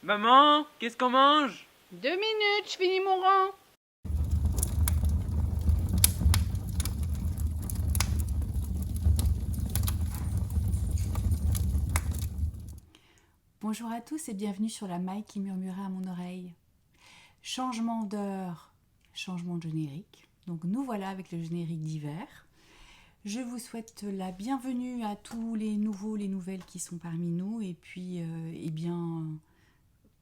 Maman, qu'est-ce qu'on mange? 2 minutes, je finis mon rang. Bonjour à tous et bienvenue sur la maille qui murmurait à mon oreille. Changement d'heure, changement de générique. Donc nous voilà avec le générique d'hiver. Je vous souhaite la bienvenue à tous les nouveaux, les nouvelles qui sont parmi nous. Et puis,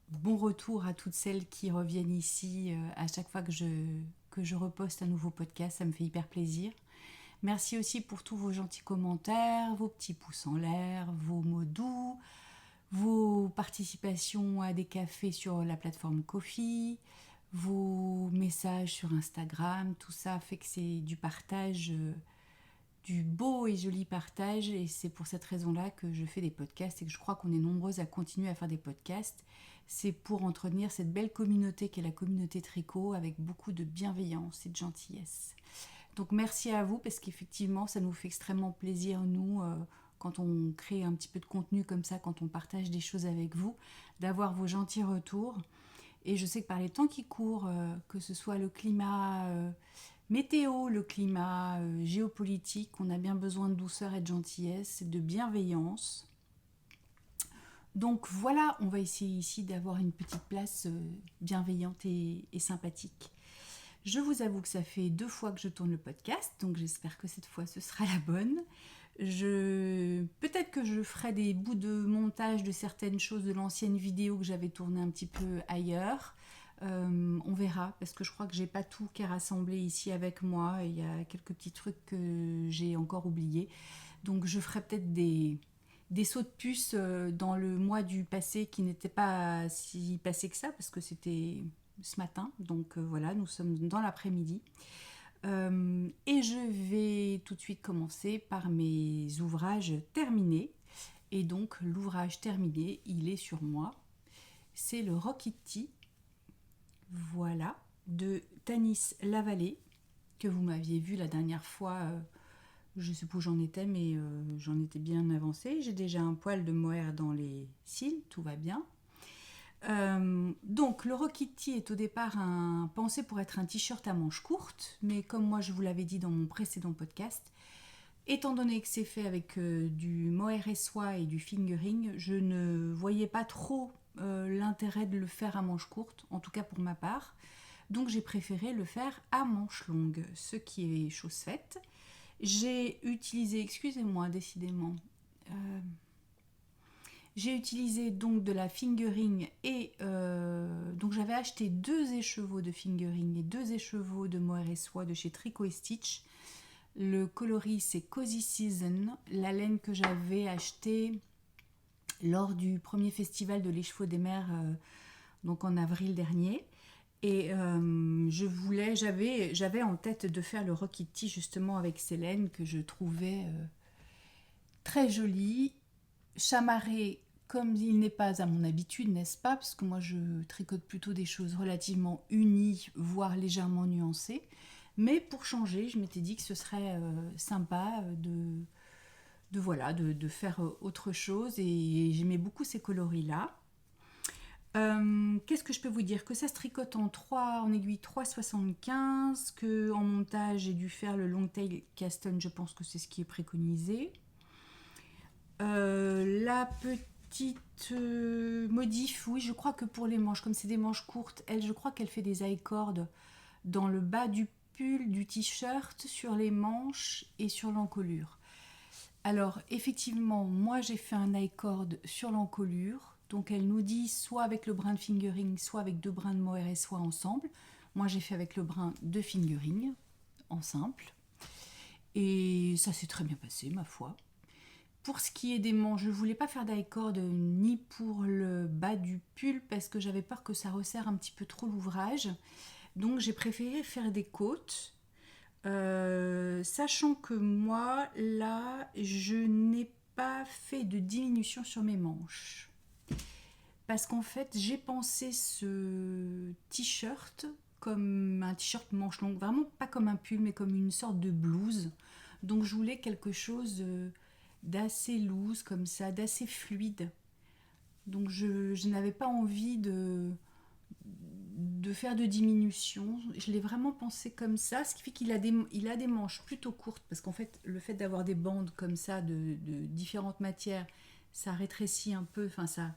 bon retour à toutes celles qui reviennent ici à chaque fois que je reposte un nouveau podcast. Ça me fait hyper plaisir. Merci aussi pour tous vos gentils commentaires, vos petits pouces en l'air, vos mots doux, vos participations à des cafés sur la plateforme Ko-fi, vos messages sur Instagram. Tout ça fait que c'est du partage, du beau et joli partage, et c'est pour cette raison-là que je fais des podcasts et que je crois qu'on est nombreuses à continuer à faire des podcasts. C'est pour entretenir cette belle communauté qu'est la communauté tricot avec beaucoup de bienveillance et de gentillesse. Donc merci à vous parce qu'effectivement ça nous fait extrêmement plaisir nous quand on crée un petit peu de contenu comme ça, quand on partage des choses avec vous, d'avoir vos gentils retours. Et je sais que par les temps qui courent, que ce soit le climat météo, le climat géopolitique, on a bien besoin de douceur et de gentillesse et de bienveillance. Donc voilà, on va essayer ici d'avoir une petite place bienveillante et sympathique. Je vous avoue que ça fait 2 fois que je tourne le podcast, donc j'espère que cette fois ce sera la bonne. Peut-être que je ferai des bouts de montage de certaines choses de l'ancienne vidéo que j'avais tournée un petit peu ailleurs. On verra, parce que je crois que j'ai pas tout qui est rassemblé ici avec moi. Il y a quelques petits trucs que j'ai encore oubliés. Donc je ferai peut-être des sauts de puce dans le mois du passé qui n'était pas si passé que ça, parce que c'était ce matin. Donc voilà, nous sommes dans l'après-midi. Et je vais tout de suite commencer par mes ouvrages terminés. Et donc l'ouvrage terminé, il est sur moi. C'est le Rokiti, voilà, de Tanis Lavallée, que vous m'aviez vu la dernière fois. Je ne sais pas où j'en étais, mais j'en étais bien avancée. J'ai déjà un poil de mohair dans les cils, tout va bien. Donc le Rokiti est au départ pensé pour être un t-shirt à manches courtes, mais comme moi je vous l'avais dit dans mon précédent podcast, étant donné que c'est fait avec du mohair et soie et du fingering, je ne voyais pas trop l'intérêt de le faire à manches courtes, en tout cas pour ma part. Donc j'ai préféré le faire à manches longues, ce qui est chose faite. J'ai utilisé, excusez-moi décidément, j'ai utilisé donc de la fingering et donc j'avais acheté 2 écheveaux de fingering et 2 écheveaux de mohair et soie de chez Tricot & Stitch. Le coloris c'est Cozy Season, la laine que j'avais achetée lors du premier festival de l'écheveau des mers, donc en avril dernier. Et j'avais en tête de faire le Rokiti justement avec ces laines que je trouvais très jolies, chamarré comme il n'est pas à mon habitude, n'est-ce pas? Parce que moi je tricote plutôt des choses relativement unies, voire légèrement nuancées. Mais pour changer, je m'étais dit que ce serait sympa de faire autre chose. Et j'aimais beaucoup ces coloris-là. Qu'est-ce que je peux vous dire? Que ça se tricote en aiguille 3,75, que en montage j'ai dû faire le long tail cast on, je pense que c'est ce qui est préconisé. La petite modif, oui, je crois que pour les manches, comme c'est des manches courtes, je crois qu'elle fait des I-cords dans le bas du pull, du t-shirt, sur les manches et sur l'encolure. Alors, effectivement, moi j'ai fait un I-cord sur l'encolure, donc elle nous dit soit avec le brin de fingering, soit avec 2 brins de mohair et soie ensemble. Moi j'ai fait avec le brin de fingering, en simple. Et ça s'est très bien passé, ma foi. Pour ce qui est des manches, je ne voulais pas faire d'I-cord ni pour le bas du pull parce que j'avais peur que ça resserre un petit peu trop l'ouvrage. Donc j'ai préféré faire des côtes. Sachant que moi, là, je n'ai pas fait de diminution sur mes manches. Parce qu'en fait, j'ai pensé ce t-shirt comme un t-shirt manche longue. Vraiment pas comme un pull, mais comme une sorte de blouse. Donc je voulais quelque chose d'assez loose comme ça, d'assez fluide. Donc je n'avais pas envie de faire de diminution. Je l'ai vraiment pensé comme ça, ce qui fait qu'il a des manches plutôt courtes, parce qu'en fait, le fait d'avoir des bandes comme ça de différentes matières, ça rétrécit un peu, enfin ça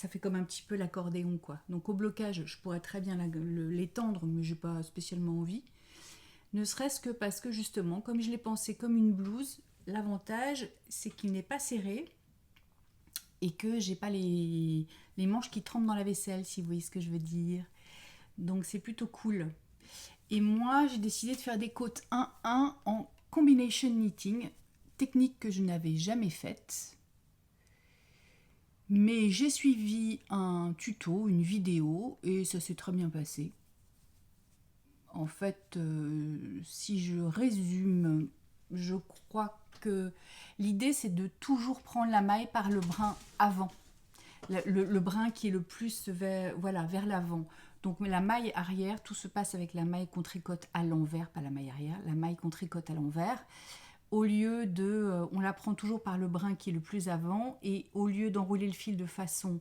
fait comme un petit peu l'accordéon, quoi. Donc au blocage, je pourrais très bien l'étendre, mais j'ai pas spécialement envie. Ne serait-ce que parce que justement, comme je l'ai pensé comme une blouse, l'avantage, c'est qu'il n'est pas serré et que j'ai pas les manches qui trempent dans la vaisselle, si vous voyez ce que je veux dire. Donc c'est plutôt cool. Et moi, j'ai décidé de faire des côtes 1-1 en combination knitting, technique que je n'avais jamais faite. Mais j'ai suivi un tuto, une vidéo, et ça s'est très bien passé. En fait, si je résume, je crois que l'idée, c'est de toujours prendre la maille par le brin avant. Le brin qui est le plus vers l'avant. Donc la maille arrière, tout se passe avec la maille qu'on tricote à l'envers, pas la maille arrière, la maille qu'on tricote à l'envers. Au lieu de, on la prend toujours par le brin qui est le plus avant, et au lieu d'enrouler le fil de façon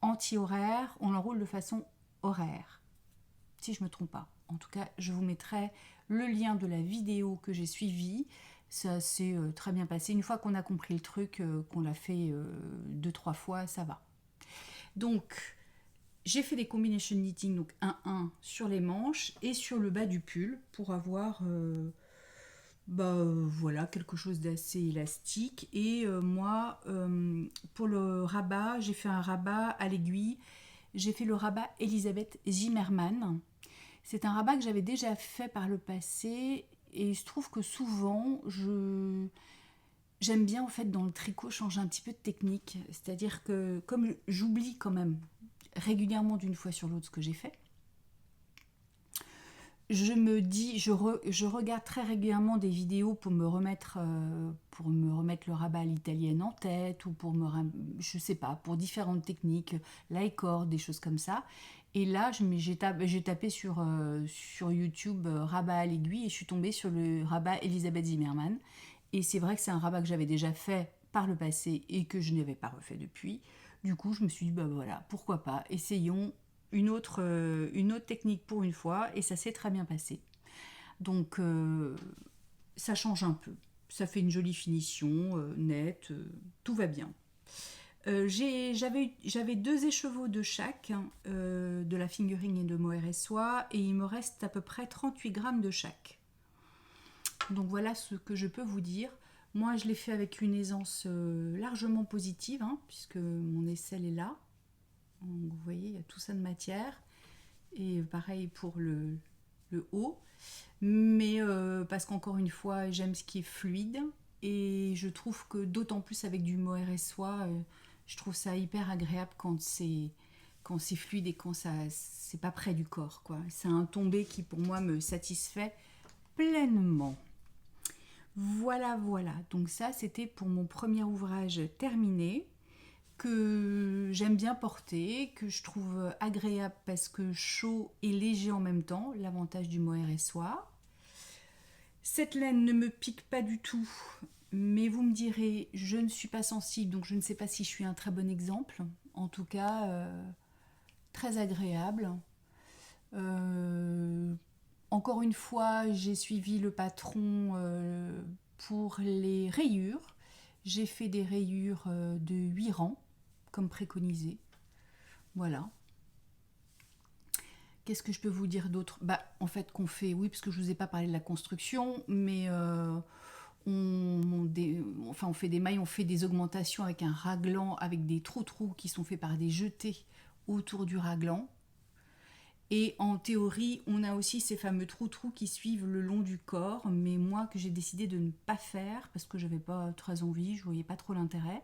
anti-horaire, on l'enroule de façon horaire. Si je ne me trompe pas. En tout cas, je vous mettrai le lien de la vidéo que j'ai suivie. Ça s'est très bien passé. Une fois qu'on a compris le truc, qu'on l'a fait 2-3 fois, ça va. Donc, j'ai fait des combination knitting, donc 1-1 sur les manches et sur le bas du pull pour avoir voilà, quelque chose d'assez élastique. Et moi, pour le rabat, j'ai fait un rabat à l'aiguille. J'ai fait le rabat Elisabeth Zimmermann. C'est un rabat que j'avais déjà fait par le passé et il se trouve que souvent, j'aime bien en fait dans le tricot changer un petit peu de technique. C'est-à-dire que comme j'oublie quand même régulièrement d'une fois sur l'autre ce que j'ai fait, je me dis, je regarde très régulièrement des vidéos pour me remettre le rabat à l'italienne en tête ou je sais pas, pour différentes techniques, l'aécor, des choses comme ça. Et là, j'ai tapé sur YouTube rabat à l'aiguille et je suis tombée sur le rabat Elisabeth Zimmermann. Et c'est vrai que c'est un rabat que j'avais déjà fait par le passé et que je n'avais pas refait depuis. Du coup, je me suis dit, voilà, pourquoi pas, essayons une autre technique pour une fois, et ça s'est très bien passé. Donc ça change un peu, ça fait une jolie finition, nette, tout va bien. J'avais 2 écheveaux de chaque, de la fingering et de mohair et soie, et il me reste à peu près 38 grammes de chaque. Donc voilà ce que je peux vous dire. Moi, je l'ai fait avec une aisance largement positive, puisque mon aisselle est là. Donc, vous voyez, il y a tout ça de matière. Et pareil pour le haut. Mais parce qu'encore une fois, j'aime ce qui est fluide. Et je trouve que d'autant plus avec du mohair et soie, je trouve ça hyper agréable quand c'est fluide et quand c'est pas près du corps, quoi. C'est un tombé qui pour moi me satisfait pleinement. Voilà. Donc ça, c'était pour mon premier ouvrage terminé, que j'aime bien porter, que je trouve agréable parce que chaud et léger en même temps, l'avantage du mohair et soie. Cette laine ne me pique pas du tout, mais vous me direz, je ne suis pas sensible, donc je ne sais pas si je suis un très bon exemple. En tout cas, très agréable. Encore une fois, j'ai suivi le patron pour les rayures. J'ai fait des rayures de 8 rangs, comme préconisé. Voilà. Qu'est-ce que je peux vous dire d'autre ? En fait, qu'on fait, oui, parce que je ne vous ai pas parlé de la construction, mais on fait des mailles, on fait des augmentations avec un raglan, avec des trous qui sont faits par des jetés autour du raglan. Et en théorie, on a aussi ces fameux trous qui suivent le long du corps, mais moi que j'ai décidé de ne pas faire parce que j'avais pas très envie, je voyais pas trop l'intérêt.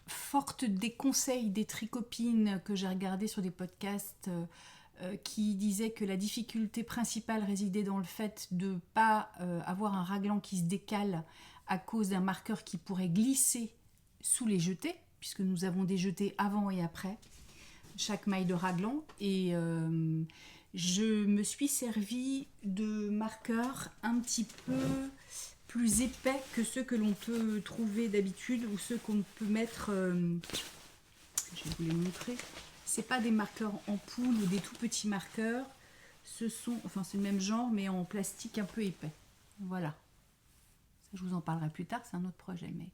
Forte des conseils des tricopines que j'ai regardés sur des podcasts qui disaient que la difficulté principale résidait dans le fait de ne pas avoir un raglan qui se décale à cause d'un marqueur qui pourrait glisser sous les jetés, puisque nous avons des jetés avant et après chaque maille de raglan, et je me suis servi de marqueurs un petit peu plus épais que ceux que l'on peut trouver d'habitude ou ceux qu'on peut mettre. Je vais vous les montrer. C'est pas des marqueurs en poule ou des tout petits marqueurs. Ce sont, enfin c'est le même genre mais en plastique un peu épais. Voilà. Ça, je vous en parlerai plus tard, c'est un autre projet, mais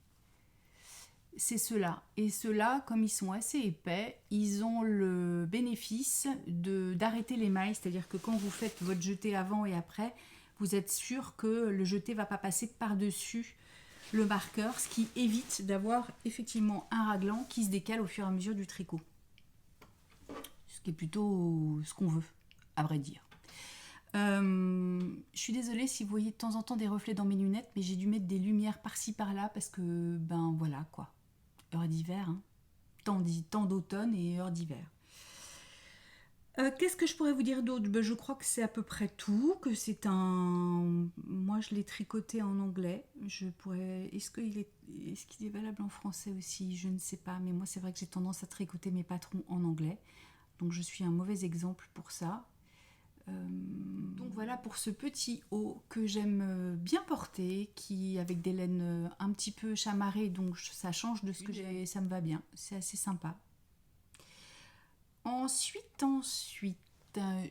c'est ceux-là. Et ceux-là, comme ils sont assez épais, ils ont le bénéfice d'arrêter l'émail, c'est-à-dire que quand vous faites votre jeté avant et après, vous êtes sûr que le jeté ne va pas passer par-dessus le marqueur, ce qui évite d'avoir effectivement un raglan qui se décale au fur et à mesure du tricot. Ce qui est plutôt ce qu'on veut, à vrai dire. Je suis désolée si vous voyez de temps en temps des reflets dans mes lunettes, mais j'ai dû mettre des lumières par-ci par-là parce que, ben voilà quoi. Heure d'hiver, hein. Temps d'automne et heure d'hiver. Qu'est-ce que je pourrais vous dire d'autre? Ben, je crois que c'est à peu près tout, que c'est un... Moi je l'ai tricoté en anglais. Je pourrais... Est-ce qu'il est valable en français aussi? Je ne sais pas, mais moi c'est vrai que j'ai tendance à tricoter mes patrons en anglais. Donc je suis un mauvais exemple pour ça. Donc voilà pour ce petit haut que j'aime bien porter, qui avec des laines un petit peu chamarrées, donc ça change de ce que j'ai, ça me va bien, c'est assez sympa. Ensuite,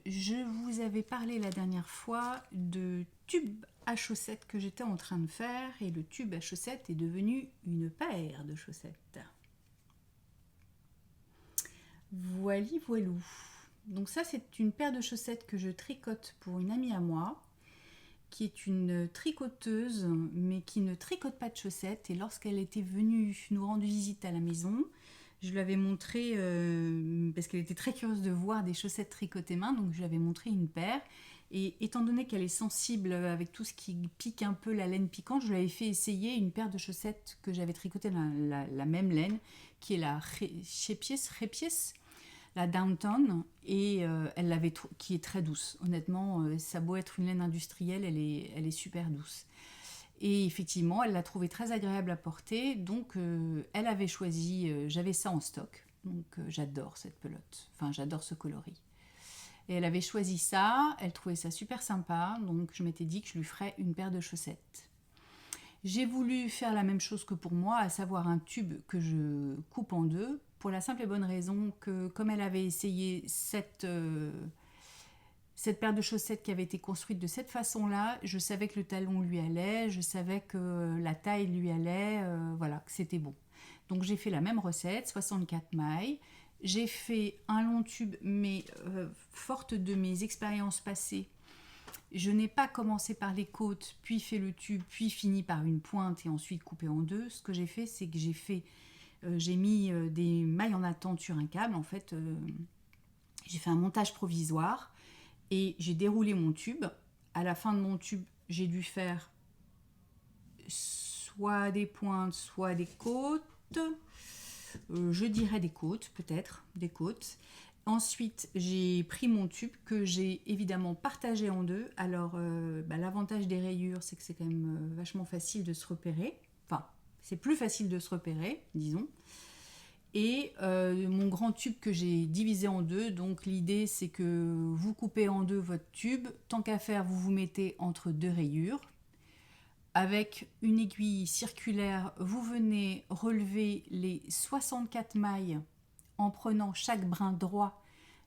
je vous avais parlé la dernière fois de tube à chaussettes que j'étais en train de faire, et le tube à chaussettes est devenu une paire de chaussettes. Voilou. Donc ça, c'est une paire de chaussettes que je tricote pour une amie à moi, qui est une tricoteuse, mais qui ne tricote pas de chaussettes. Et lorsqu'elle était venue nous rendre visite à la maison, je lui avais montré, parce qu'elle était très curieuse de voir des chaussettes tricotées main, donc je lui avais montré une paire. Et étant donné qu'elle est sensible avec tout ce qui pique un peu, la laine piquante, je lui avais fait essayer une paire de chaussettes que j'avais tricotée dans la même laine, qui est la Repies, la Downtown, et elle l'avait qui est très douce. Honnêtement, ça a beau être une laine industrielle, elle est super douce. Et effectivement, elle l'a trouvée très agréable à porter, donc elle avait choisi, j'avais ça en stock, donc j'adore cette pelote, enfin j'adore ce coloris. Et elle avait choisi ça, elle trouvait ça super sympa, donc je m'étais dit que je lui ferais une paire de chaussettes. J'ai voulu faire la même chose que pour moi, à savoir un tube que je coupe en deux, pour la simple et bonne raison que comme elle avait essayé cette paire de chaussettes qui avait été construite de cette façon-là, je savais que le talon lui allait, je savais que la taille lui allait, voilà, que c'était bon. Donc j'ai fait la même recette, 64 mailles. J'ai fait un long tube, mais forte de mes expériences passées, je n'ai pas commencé par les côtes, puis fait le tube, puis fini par une pointe et ensuite coupé en deux. Ce que j'ai fait, c'est que j'ai mis des mailles en attente sur un câble. En fait, j'ai fait un montage provisoire et j'ai déroulé mon tube. À la fin de mon tube, j'ai dû faire soit des pointes, soit des côtes. Je dirais des côtes, peut-être, des côtes. Ensuite, j'ai pris mon tube que j'ai évidemment partagé en deux. Alors, l'avantage des rayures, c'est que c'est quand même vachement facile de se repérer. Enfin, c'est plus facile de se repérer, disons. Et mon grand tube que j'ai divisé en deux. Donc, l'idée, c'est que vous coupez en deux votre tube. Tant qu'à faire, vous vous mettez entre deux rayures. Avec une aiguille circulaire, vous venez relever les 64 mailles en prenant chaque brin droit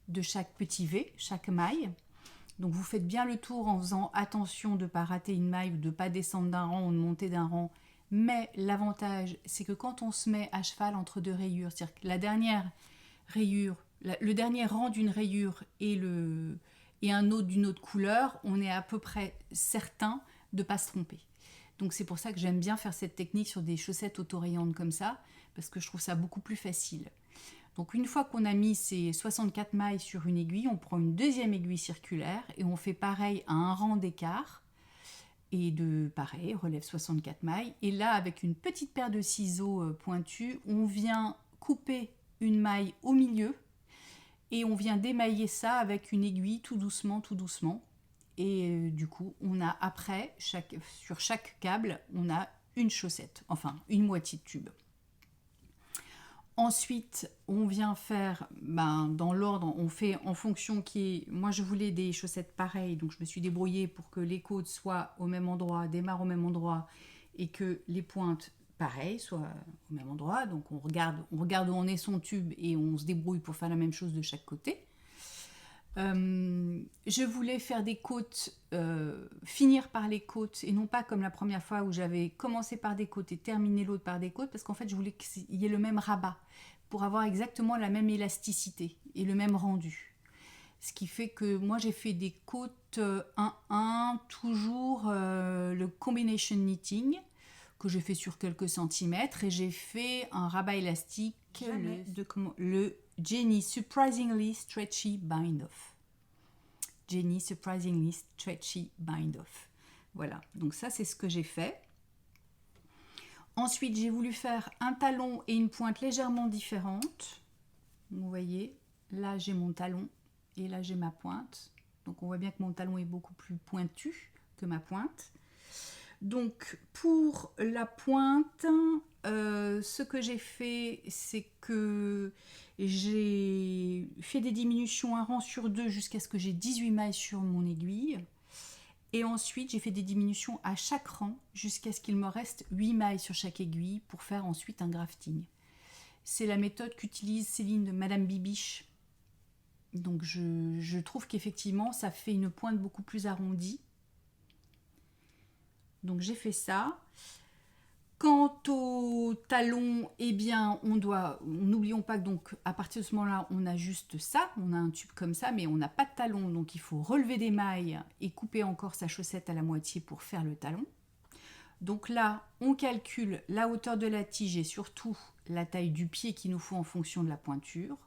de chaque petit V, chaque maille. Donc vous faites bien le tour en faisant attention de ne pas rater une maille ou de ne pas descendre d'un rang ou de monter d'un rang. Mais l'avantage, c'est que quand on se met à cheval entre deux rayures, c'est-à-dire que la dernière rayure, le dernier rang d'une rayure et un autre d'une autre couleur, on est à peu près certain de ne pas se tromper. Donc c'est pour ça que j'aime bien faire cette technique sur des chaussettes autorayantes comme ça, parce que je trouve ça beaucoup plus facile. Donc une fois qu'on a mis ces 64 mailles sur une aiguille, on prend une deuxième aiguille circulaire et on fait pareil à un rang d'écart. Et pareil, relève 64 mailles. Et là, avec une petite paire de ciseaux pointus, on vient couper une maille au milieu et on vient démailler ça avec une aiguille tout doucement, tout doucement. Et du coup, on a après, sur chaque câble, on a une chaussette, enfin une moitié de tube. Ensuite, on vient faire, dans l'ordre, on fait en fonction moi je voulais des chaussettes pareilles, donc je me suis débrouillée pour que les côtes soient au même endroit, démarrent au même endroit, et que les pointes, pareil, soient au même endroit. Donc on regarde où on est son tube et on se débrouille pour faire la même chose de chaque côté. Je voulais faire des côtes, finir par les côtes, et non pas comme la première fois où j'avais commencé par des côtes et terminé l'autre par des côtes, parce qu'en fait je voulais qu'il y ait le même rabat pour avoir exactement la même élasticité et le même rendu. Ce qui fait que moi j'ai fait des côtes 1-1, toujours le combination knitting, que j'ai fait sur quelques centimètres, et j'ai fait un rabat élastique, le Jenny Surprisingly Stretchy Bind-Off. Jenny Surprisingly Stretchy Bind-Off. Voilà, donc ça c'est ce que j'ai fait. Ensuite, j'ai voulu faire un talon et une pointe légèrement différentes. Vous voyez, là j'ai mon talon et là j'ai ma pointe. Donc on voit bien que mon talon est beaucoup plus pointu que ma pointe. Donc pour la pointe, ce que j'ai fait, c'est que j'ai fait des diminutions un rang sur 2 jusqu'à ce que j'ai 18 mailles sur mon aiguille. Et ensuite, j'ai fait des diminutions à chaque rang jusqu'à ce qu'il me reste 8 mailles sur chaque aiguille pour faire ensuite un grafting. C'est la méthode qu'utilise Céline de Madame Bibiche. Donc je trouve qu'effectivement, ça fait une pointe beaucoup plus arrondie. Donc j'ai fait ça. Quant au talon, eh bien, n'oublions pas que donc à partir de ce moment-là, on a juste ça, on a un tube comme ça, mais on n'a pas de talon, donc il faut relever des mailles et couper encore sa chaussette à la moitié pour faire le talon. Donc là, on calcule la hauteur de la tige et surtout la taille du pied qu'il nous faut en fonction de la pointure.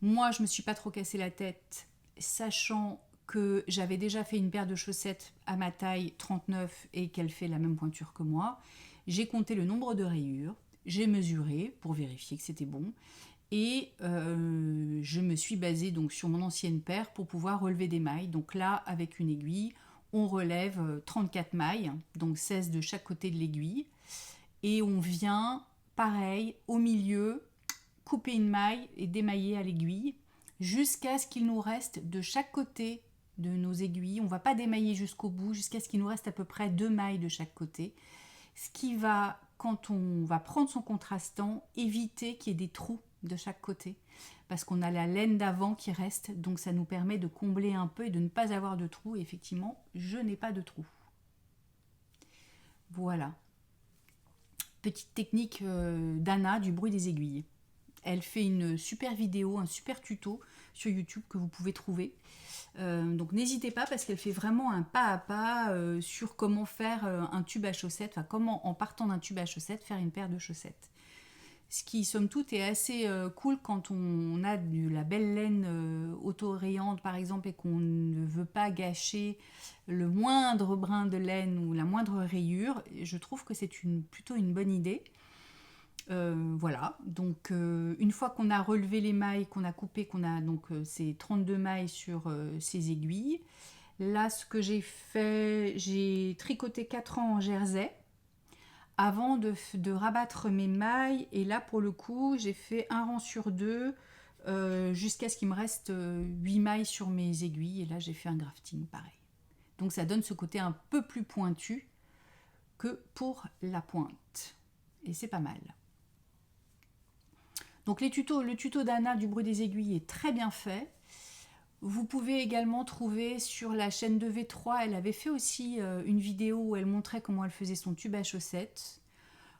Moi, je ne me suis pas trop cassé la tête, sachant que j'avais déjà fait une paire de chaussettes à ma taille 39 et qu'elle fait la même pointure que moi. J'ai compté le nombre de rayures, j'ai mesuré pour vérifier que c'était bon, et je me suis basée donc sur mon ancienne paire pour pouvoir relever des mailles. Donc là, avec une aiguille, on relève 34 mailles, donc 16 de chaque côté de l'aiguille, et on vient, pareil, au milieu, couper une maille et démailler à l'aiguille, jusqu'à ce qu'il nous reste de chaque côté de nos aiguilles. On ne va pas démailler jusqu'au bout, jusqu'à ce qu'il nous reste à peu près 2 mailles de chaque côté. Ce qui va, quand on va prendre son contrastant, éviter qu'il y ait des trous de chaque côté. Parce qu'on a la laine d'avant qui reste, donc ça nous permet de combler un peu et de ne pas avoir de trous. Et effectivement, je n'ai pas de trous. Voilà. Petite technique d'Anna du bruit des aiguilles. Elle fait une super vidéo, un super tuto sur YouTube que vous pouvez trouver. Donc n'hésitez pas, parce qu'elle fait vraiment un pas à pas sur comment faire un tube à chaussettes, enfin comment en partant d'un tube à chaussettes faire une paire de chaussettes. Ce qui somme toute est assez cool quand on a de la belle laine auto-rayante par exemple, et qu'on ne veut pas gâcher le moindre brin de laine ou la moindre rayure. Je trouve que c'est plutôt une bonne idée. Voilà, donc une fois qu'on a relevé les mailles, qu'on a coupé, qu'on a donc ces 32 mailles sur ces aiguilles, là ce que j'ai fait, j'ai tricoté 4 rangs en jersey avant de rabattre mes mailles, et là pour le coup j'ai fait un rang sur 2 jusqu'à ce qu'il me reste 8 mailles sur mes aiguilles, et là j'ai fait un grafting pareil. Donc ça donne ce côté un peu plus pointu que pour la pointe, et c'est pas mal. Donc le tuto d'Anna du bruit des aiguilles est très bien fait. Vous pouvez également trouver sur la chaîne de V3, elle avait fait aussi une vidéo où elle montrait comment elle faisait son tube à chaussettes.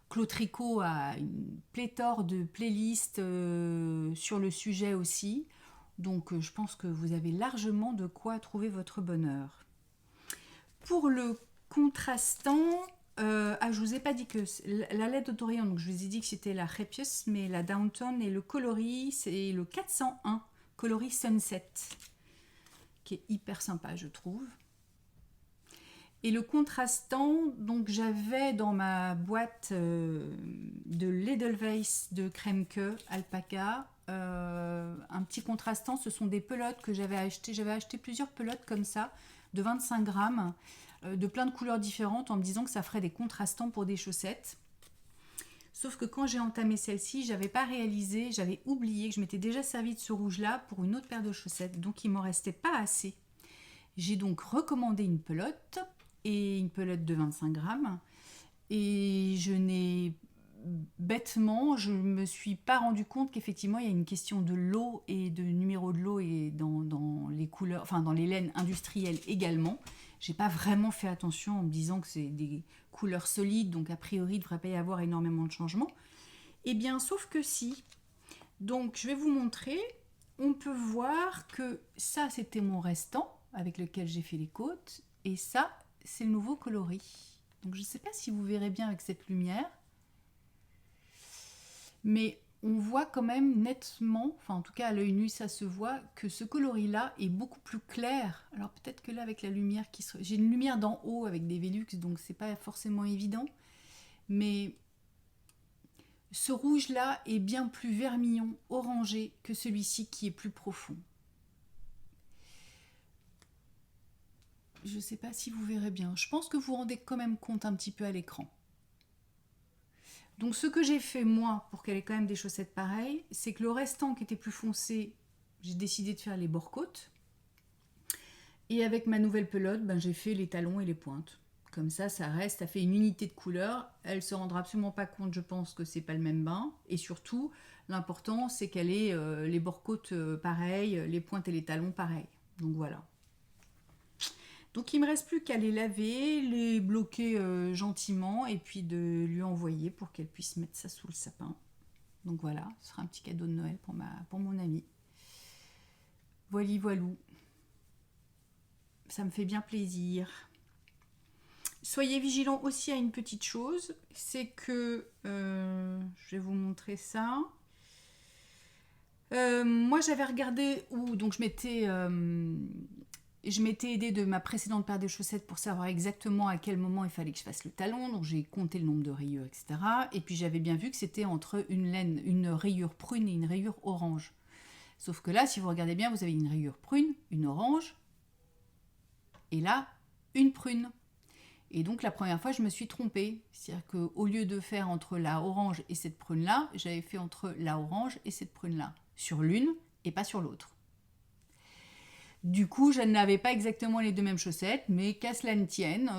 Claude Tricot a une pléthore de playlists sur le sujet aussi. Donc je pense que vous avez largement de quoi trouver votre bonheur. Pour le contrastant, je vous ai pas dit que la laine auto-rayante, donc je vous ai dit que c'était la Repius, mais la Downton et le coloris, c'est le 401 coloris Sunset, qui est hyper sympa je trouve. Et le contrastant, donc j'avais dans ma boîte de l'Edelweiss de Kremke Alpaca un petit contrastant. Ce sont des pelotes que j'avais achetées. J'avais acheté plusieurs pelotes comme ça de 25 grammes de plein de couleurs différentes en me disant que ça ferait des contrastants pour des chaussettes. Sauf que quand j'ai entamé celle-ci, j'avais pas réalisé, j'avais oublié que je m'étais déjà servi de ce rouge-là pour une autre paire de chaussettes. Donc il m'en restait pas assez. J'ai donc recommandé une pelote, et une pelote de 25 grammes. Et je me suis pas rendu compte qu'effectivement il y a une question de lot et de numéro de lot et dans les couleurs, enfin dans les laines industrielles également. J'ai pas vraiment fait attention en me disant que c'est des couleurs solides, donc a priori il ne devrait pas y avoir énormément de changements. Eh bien, sauf que si. Donc je vais vous montrer. On peut voir que ça c'était mon restant avec lequel j'ai fait les côtes, et ça c'est le nouveau coloris. Donc je ne sais pas si vous verrez bien avec cette lumière, mais on voit quand même nettement, enfin en tout cas à l'œil nu ça se voit, que ce coloris-là est beaucoup plus clair. Alors peut-être que là avec la lumière j'ai une lumière d'en haut avec des Velux, donc c'est pas forcément évident, mais ce rouge-là est bien plus vermillon, orangé que celui-ci qui est plus profond. Je ne sais pas si vous verrez bien. Je pense que vous vous rendez quand même compte un petit peu à l'écran. Donc ce que j'ai fait moi, pour qu'elle ait quand même des chaussettes pareilles, c'est que le restant qui était plus foncé, j'ai décidé de faire les bords-côtes. Et avec ma nouvelle pelote, j'ai fait les talons et les pointes. Comme ça reste, ça fait une unité de couleur. Elle ne se rendra absolument pas compte, je pense, que c'est pas le même bain. Et surtout, l'important, c'est qu'elle ait les bords-côtes pareils, les pointes et les talons pareils. Donc voilà. Donc il ne me reste plus qu'à les laver, les bloquer gentiment et puis de lui envoyer pour qu'elle puisse mettre ça sous le sapin. Donc voilà, ce sera un petit cadeau de Noël pour mon amie. Voilou. Ça me fait bien plaisir. Soyez vigilants aussi à une petite chose, c'est que, je vais vous montrer ça. Moi j'avais regardé donc je m'étais aidée de ma précédente paire de chaussettes pour savoir exactement à quel moment il fallait que je fasse le talon. Donc j'ai compté le nombre de rayures, etc. Et puis j'avais bien vu que c'était entre une rayure prune et une rayure orange. Sauf que là, si vous regardez bien, vous avez une rayure prune, une orange, et là, une prune. Et donc la première fois, je me suis trompée. C'est-à-dire qu'au lieu de faire entre la orange et cette prune-là, j'avais fait entre la orange et cette prune-là. Sur l'une et pas sur l'autre. Du coup, je n'avais pas exactement les deux mêmes chaussettes, mais qu'à cela ne tienne,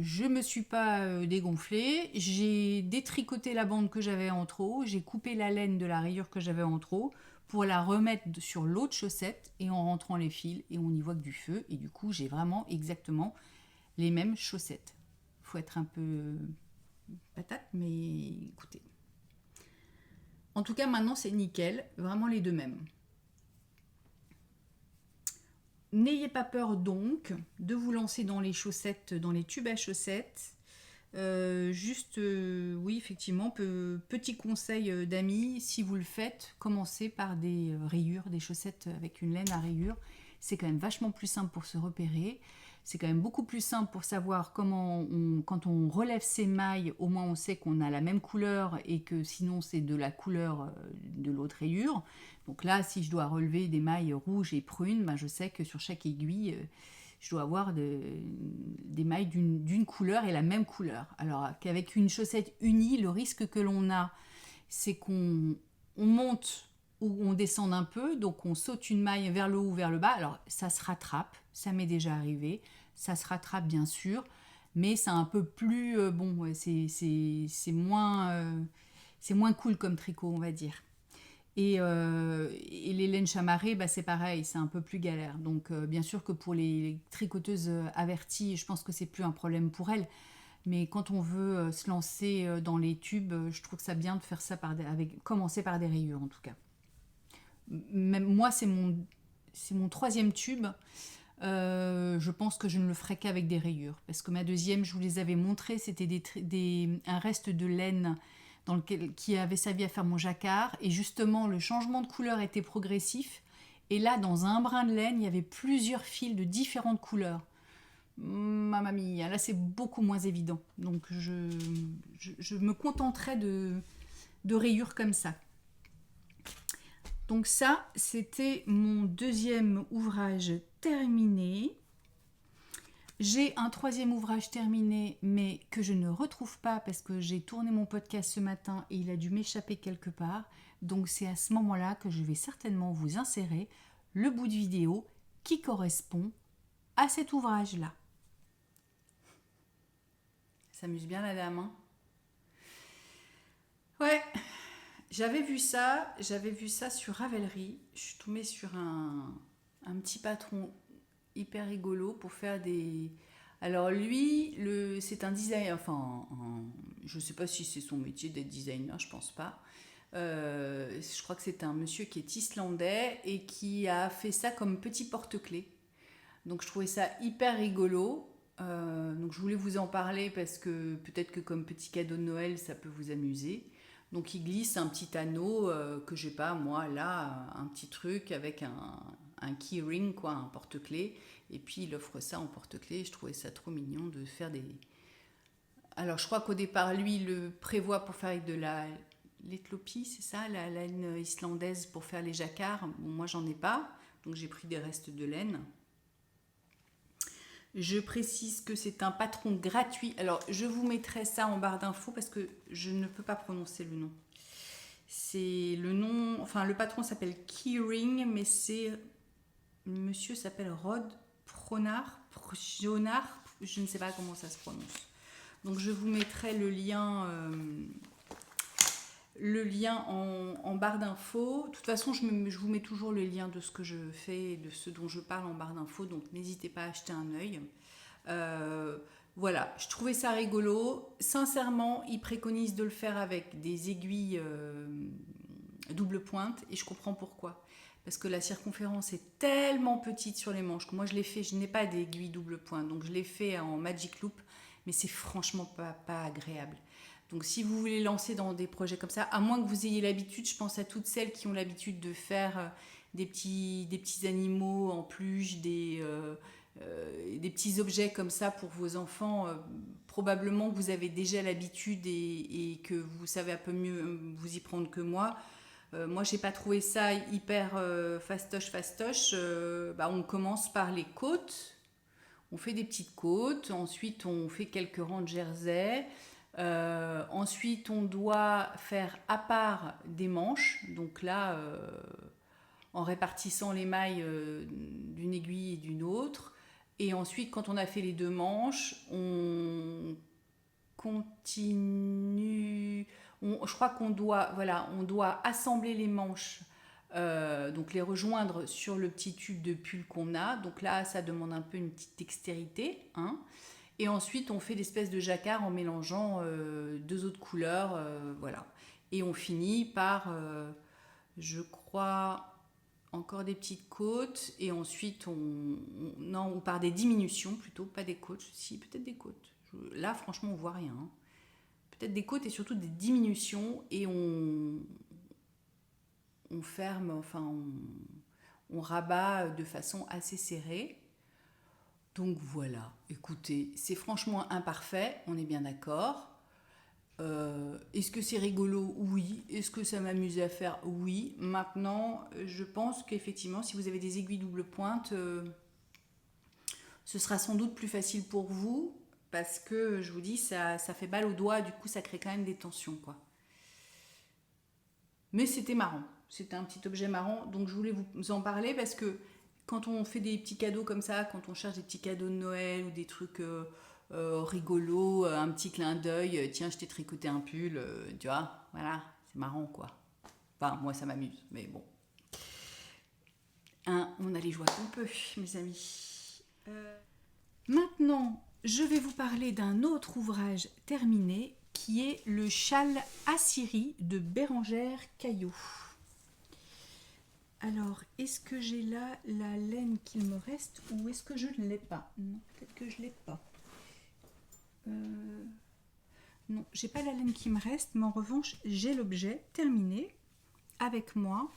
je ne me suis pas dégonflée. J'ai détricoté la bande que j'avais en trop, j'ai coupé la laine de la rayure que j'avais en trop pour la remettre sur l'autre chaussette et en rentrant les fils, et on n'y voit que du feu. Et du coup, j'ai vraiment exactement les mêmes chaussettes. Il faut être un peu patate, mais écoutez. En tout cas, maintenant, c'est nickel, vraiment les deux mêmes. N'ayez pas peur donc de vous lancer dans les chaussettes, dans les tubes à chaussettes. Oui, effectivement, petit conseil d'amis, si vous le faites, commencez par des rayures, des chaussettes avec une laine à rayures. C'est quand même vachement plus simple pour se repérer. C'est quand même beaucoup plus simple pour savoir quand on relève ses mailles, au moins on sait qu'on a la même couleur et que sinon c'est de la couleur de l'autre rayure. Donc là, si je dois relever des mailles rouges et prunes, je sais que sur chaque aiguille, je dois avoir des mailles d'une couleur et la même couleur. Alors qu'avec une chaussette unie, le risque que l'on a, c'est qu'on monte ou on descend un peu, donc on saute une maille vers le haut ou vers le bas. Alors ça se rattrape, ça m'est déjà arrivé, ça se rattrape bien sûr, mais c'est un peu plus c'est moins cool comme tricot, on va dire. Et les laines chamarrées, c'est pareil, c'est un peu plus galère. Donc bien sûr que pour les tricoteuses averties, je pense que c'est plus un problème pour elles. Mais quand on veut se lancer dans les tubes, je trouve que c'est bien de faire ça commencer par des rayures en tout cas. Même moi, c'est mon troisième tube. Je pense que je ne le ferai qu'avec des rayures. Parce que ma deuxième, je vous les avais montrées, c'était un reste de laine qui avait servi à faire mon jacquard. Et justement, le changement de couleur était progressif. Et là, dans un brin de laine, il y avait plusieurs fils de différentes couleurs. Mamma mia, là, c'est beaucoup moins évident. Donc, je me contenterai de rayures comme ça. Donc ça, c'était mon deuxième ouvrage terminé. J'ai un 3e ouvrage terminé, mais que je ne retrouve pas parce que j'ai tourné mon podcast ce matin et il a dû m'échapper quelque part. Donc c'est à ce moment-là que je vais certainement vous insérer le bout de vidéo qui correspond à cet ouvrage-là. Ça s'amuse bien la dame, hein? Ouais, j'avais vu ça sur Ravelry. Je suis tombée sur un petit patron hyper rigolo pour faire des... Alors lui, c'est un designer, je sais pas si c'est son métier d'être designer, je pense pas. Je crois que c'est un monsieur qui est islandais et qui a fait ça comme petit porte-clés. Donc je trouvais ça hyper rigolo. Donc je voulais vous en parler parce que peut-être que comme petit cadeau de Noël, ça peut vous amuser. Donc il glisse un petit anneau que j'ai pas moi là, un petit truc avec un key ring, quoi, un porte-clés. Et puis il offre ça en porte-clés. Je trouvais ça trop mignon de faire des... Alors je crois qu'au départ, lui, il le prévoit pour faire avec de l'éthiopie, c'est ça, la laine islandaise pour faire les jacquards. Bon, moi j'en ai pas, donc j'ai pris des restes de laine. Je précise que c'est un patron gratuit. Alors, je vous mettrai ça en barre d'infos parce que je ne peux pas prononcer le nom. C'est le nom... Enfin, le patron s'appelle Keyring, mais le monsieur s'appelle Rod Pronard, je ne sais pas comment ça se prononce. Donc, je vous mettrai le lien en barre d'infos. De toute façon, je vous mets toujours le lien de ce que je fais, de ce dont je parle en barre d'infos, donc n'hésitez pas à jeter un œil. Voilà, je trouvais ça rigolo. Sincèrement, ils préconisent de le faire avec des aiguilles double pointe et je comprends pourquoi. Parce que la circonférence est tellement petite sur les manches que moi je l'ai fait, je n'ai pas d'aiguille double pointe, donc je l'ai fait en Magic Loop, mais c'est franchement pas agréable. Donc si vous voulez lancer dans des projets comme ça, à moins que vous ayez l'habitude, je pense à toutes celles qui ont l'habitude de faire des petits animaux en peluche, des petits objets comme ça pour vos enfants, probablement que vous avez déjà l'habitude et que vous savez un peu mieux vous y prendre que moi. Moi, j'ai pas trouvé ça hyper fastoche. On commence par les côtes. On fait des petites côtes. Ensuite, on fait quelques rangs de jersey. Ensuite, on doit faire à part des manches. Donc là, en répartissant les mailles d'une aiguille et d'une autre. Et ensuite, quand on a fait les 2 manches, on continue. Je crois qu'on doit, on doit assembler les manches, donc les rejoindre sur le petit tube de pull qu'on a. Donc là, ça demande un peu une petite dextérité, hein. Et ensuite, on fait l'espèce de jacquard en mélangeant 2 autres couleurs, voilà. Et on finit par, je crois, encore des petites côtes. Et ensuite, on part des diminutions plutôt, pas des côtes. Si, peut-être des côtes. Là, franchement, on voit rien, hein. Peut-être des côtes et surtout des diminutions. Et on ferme, on rabat de façon assez serrée. Donc voilà, écoutez, c'est franchement imparfait, on est bien d'accord. Est-ce que c'est rigolo? Oui. Est-ce que ça m'amuse à faire? Oui. Maintenant, je pense qu'effectivement, si vous avez des aiguilles double pointe, ce sera sans doute plus facile pour vous, parce que, je vous dis, ça fait balle au doigt, du coup, ça crée quand même des tensions, quoi. Mais c'était marrant, c'était un petit objet marrant, donc je voulais vous en parler, parce que quand on fait des petits cadeaux comme ça, quand on cherche des petits cadeaux de Noël ou des trucs rigolos, un petit clin d'œil, tiens, je t'ai tricoté un pull, tu vois, voilà, c'est marrant, quoi. Enfin, moi, ça m'amuse, mais bon. Hein, on a les joies qu'on peut, mes amis. Maintenant, je vais vous parler d'un autre ouvrage terminé, qui est le châle Assyrie de Bérengère Caillot. Alors, est-ce que j'ai là la laine qu'il me reste ou est-ce que je ne l'ai pas? Non, peut-être que je ne l'ai pas. Non, j'ai pas la laine qui me reste, mais en revanche, j'ai l'objet terminé avec moi.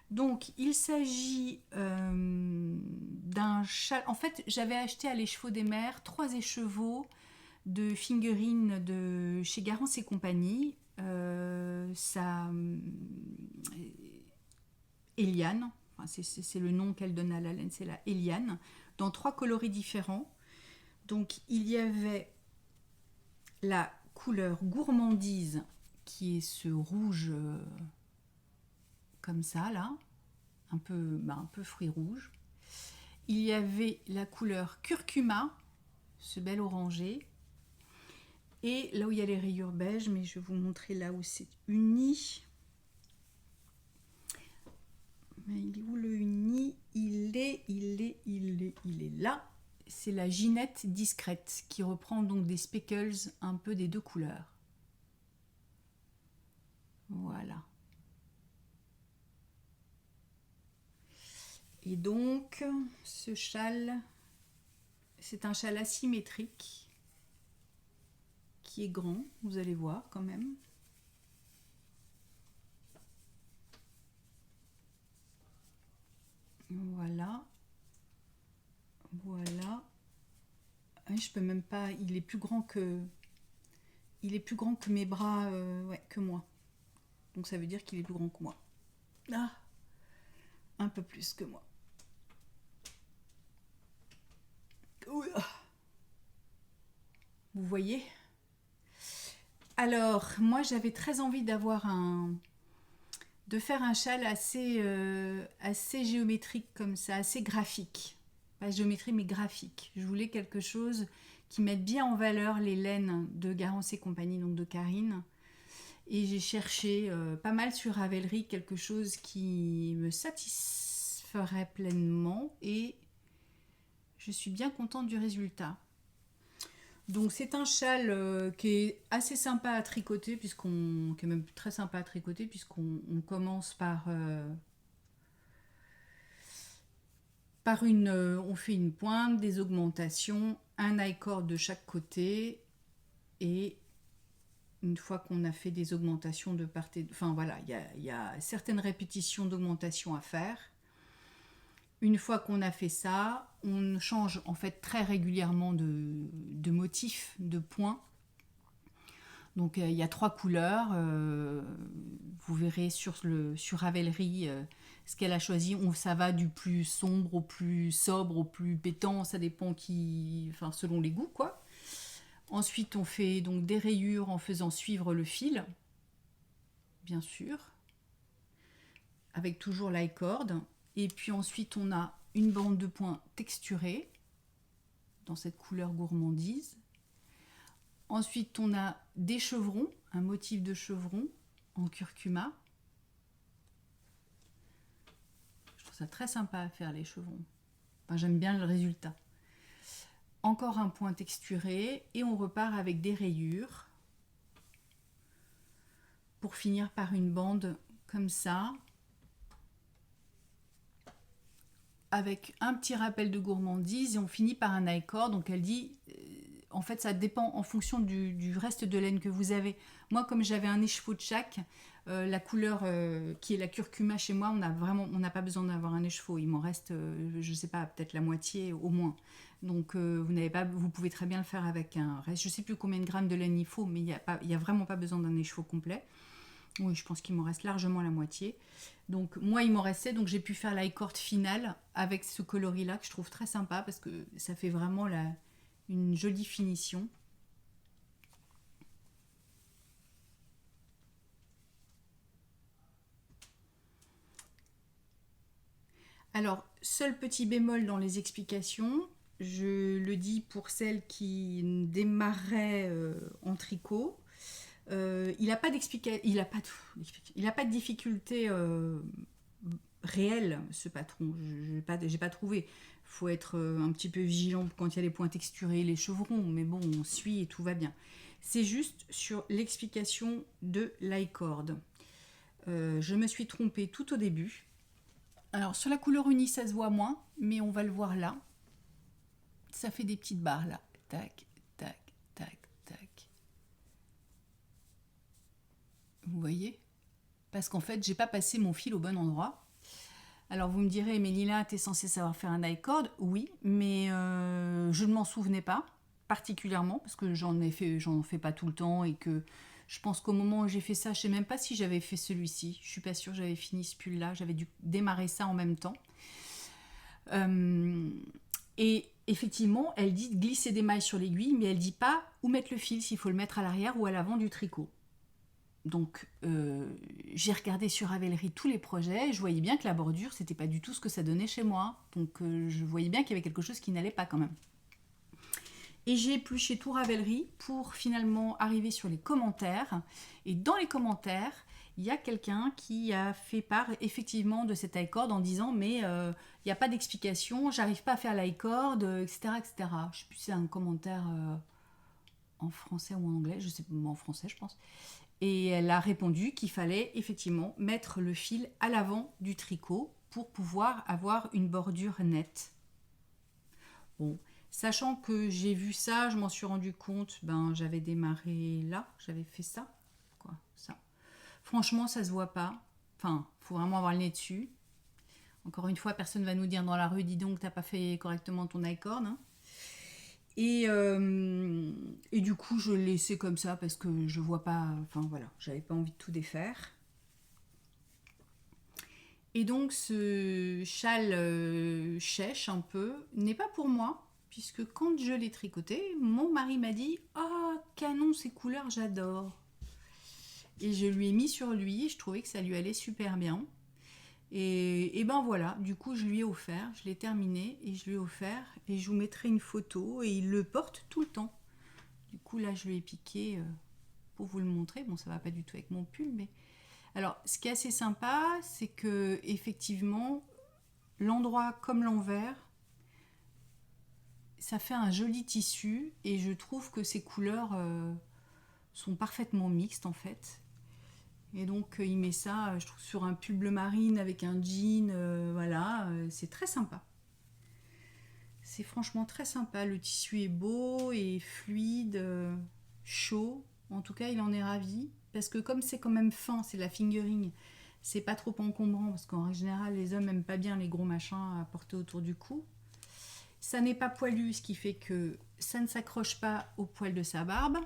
Donc, il s'agit d'un châle. En fait, j'avais acheté à l'Écheveau des Mers 3 écheveaux de figurines de chez Garance et compagnie. Eliane, enfin, c'est le nom qu'elle donne à la laine, c'est la Eliane, dans 3 coloris différents. Donc il y avait la couleur gourmandise qui est ce rouge comme ça là, un peu fruit rouge. Il y avait la couleur curcuma, ce bel orangé. Et là où il y a les rayures beige, mais je vais vous montrer là où c'est uni. Mais il est où le uni? Il est là. C'est la Ginette discrète qui reprend donc des speckles un peu des deux couleurs. Voilà. Et donc, ce châle, c'est un châle asymétrique qui est grand, vous allez voir quand même. Voilà. Voilà. Je peux même pas, il est plus grand que mes bras, ouais, que moi. Donc ça veut dire qu'il est plus grand que moi. Ah, un peu plus que moi. Vous voyez? Alors, moi j'avais très envie de faire un châle assez géométrique comme ça, assez graphique. Pas géométrie mais graphique. Je voulais quelque chose qui mette bien en valeur les laines de Garance et compagnie, donc de Karine. Et j'ai cherché pas mal sur Ravelry quelque chose qui me satisferait pleinement et je suis bien contente du résultat. Donc c'est un châle qui est assez sympa à tricoter, qui est même très sympa à tricoter puisqu'on commence on fait une pointe, des augmentations, un I-cord de chaque côté et une fois qu'on a fait des augmentations de part et enfin voilà, il y a certaines répétitions d'augmentation à faire. Une fois qu'on a fait ça, on change en fait très régulièrement de motif, de points. Donc il y a 3 couleurs. Vous verrez sur Ravelry ce qu'elle a choisi. Ça va du plus sombre au plus sobre, au plus pétant. Ça dépend selon les goûts quoi. Ensuite on fait donc des rayures en faisant suivre le fil, bien sûr, avec toujours l'I-cord. Et puis ensuite, on a une bande de points texturée dans cette couleur gourmandise. Ensuite, on a des chevrons, un motif de chevron en curcuma. Je trouve ça très sympa à faire les chevrons. Enfin, j'aime bien le résultat. Encore un point texturé et on repart avec des rayures pour finir par une bande comme ça, avec un petit rappel de gourmandise et on finit par un I-cord. Donc elle dit, en fait ça dépend en fonction du reste de laine que vous avez. Moi comme j'avais un écheveau de chaque, la couleur qui est la curcuma chez moi, on n'a pas besoin d'avoir un écheveau. Il m'en reste, je sais pas, peut-être la moitié au moins. Donc vous pouvez très bien le faire avec un reste. Je sais plus combien de grammes de laine il faut, mais il y a vraiment pas besoin d'un écheveau complet. Oui, je pense qu'il m'en reste largement la moitié. Donc moi il m'en restait, donc j'ai pu faire l'i-cord finale avec ce coloris là que je trouve très sympa parce que ça fait vraiment une jolie finition. Alors seul petit bémol dans les explications, je le dis pour celles qui démarraient en tricot. Il n'a pas de difficulté réelle, ce patron. J'ai pas trouvé. Il faut être un petit peu vigilant quand il y a les points texturés, les chevrons, mais bon, on suit et tout va bien. C'est juste sur l'explication de l'i-cord. Je me suis trompée tout au début. Alors sur la couleur unie, ça se voit moins, mais on va le voir là. Ça fait des petites barres là. Tac, tac, tac, tac. Vous voyez? Parce qu'en fait, j'ai pas passé mon fil au bon endroit. Alors vous me direz, mais Lila, t'es censée savoir faire un I-cord? Oui, mais je ne m'en souvenais pas particulièrement parce que j'en fais pas tout le temps et que je pense qu'au moment où j'ai fait ça, je sais même pas si j'avais fait celui-ci. Je suis pas sûre que j'avais fini ce pull-là. J'avais dû démarrer ça en même temps. Et effectivement, elle dit de glisser des mailles sur l'aiguille, mais elle dit pas où mettre le fil, s'il faut le mettre à l'arrière ou à l'avant du tricot. Donc j'ai regardé sur Ravelry tous les projets, je voyais bien que la bordure, c'était pas du tout ce que ça donnait chez moi. Donc je voyais bien qu'il y avait quelque chose qui n'allait pas quand même. Et j'ai épluché tout Ravelry pour finalement arriver sur les commentaires. Et dans les commentaires, il y a quelqu'un qui a fait part effectivement de cette I-cord en disant mais il n'y a pas d'explication, j'arrive pas à faire l'I-cord, etc., etc. Je ne sais plus si c'est un commentaire en français ou en anglais, je sais pas, en français je pense. Et elle a répondu qu'il fallait effectivement mettre le fil à l'avant du tricot pour pouvoir avoir une bordure nette. Bon, sachant que j'ai vu ça, je m'en suis rendu compte, j'avais démarré là, j'avais fait ça, quoi, ça. Franchement, ça se voit pas. Enfin, faut vraiment avoir le nez dessus. Encore une fois, personne va nous dire dans la rue, dis donc, t'as pas fait correctement ton I-cord, hein. Et du coup, je l'ai laissé comme ça parce que je vois pas. Enfin voilà, j'avais pas envie de tout défaire. Et donc, ce châle chèche un peu n'est pas pour moi, puisque quand je l'ai tricoté, mon mari m'a dit « Ah, canon, ces couleurs, j'adore !» Et je lui ai mis sur lui et je trouvais que ça lui allait super bien. Et ben voilà, du coup je lui ai offert, je l'ai terminé et je lui ai offert et je vous mettrai une photo et il le porte tout le temps. Du coup là je lui ai piqué pour vous le montrer, bon ça va pas du tout avec mon pull mais... Alors ce qui est assez sympa c'est que effectivement l'endroit comme l'envers ça fait un joli tissu et je trouve que ces couleurs sont parfaitement mixtes en fait. Et donc il met ça, je trouve, sur un pull bleu marine avec un jean, voilà, c'est très sympa. C'est franchement très sympa, le tissu est beau et fluide, chaud, en tout cas il en est ravi, parce que comme c'est quand même fin, c'est la fingering, c'est pas trop encombrant, parce qu'en général les hommes n'aiment pas bien les gros machins à porter autour du cou. Ça n'est pas poilu, ce qui fait que ça ne s'accroche pas au poil de sa barbe.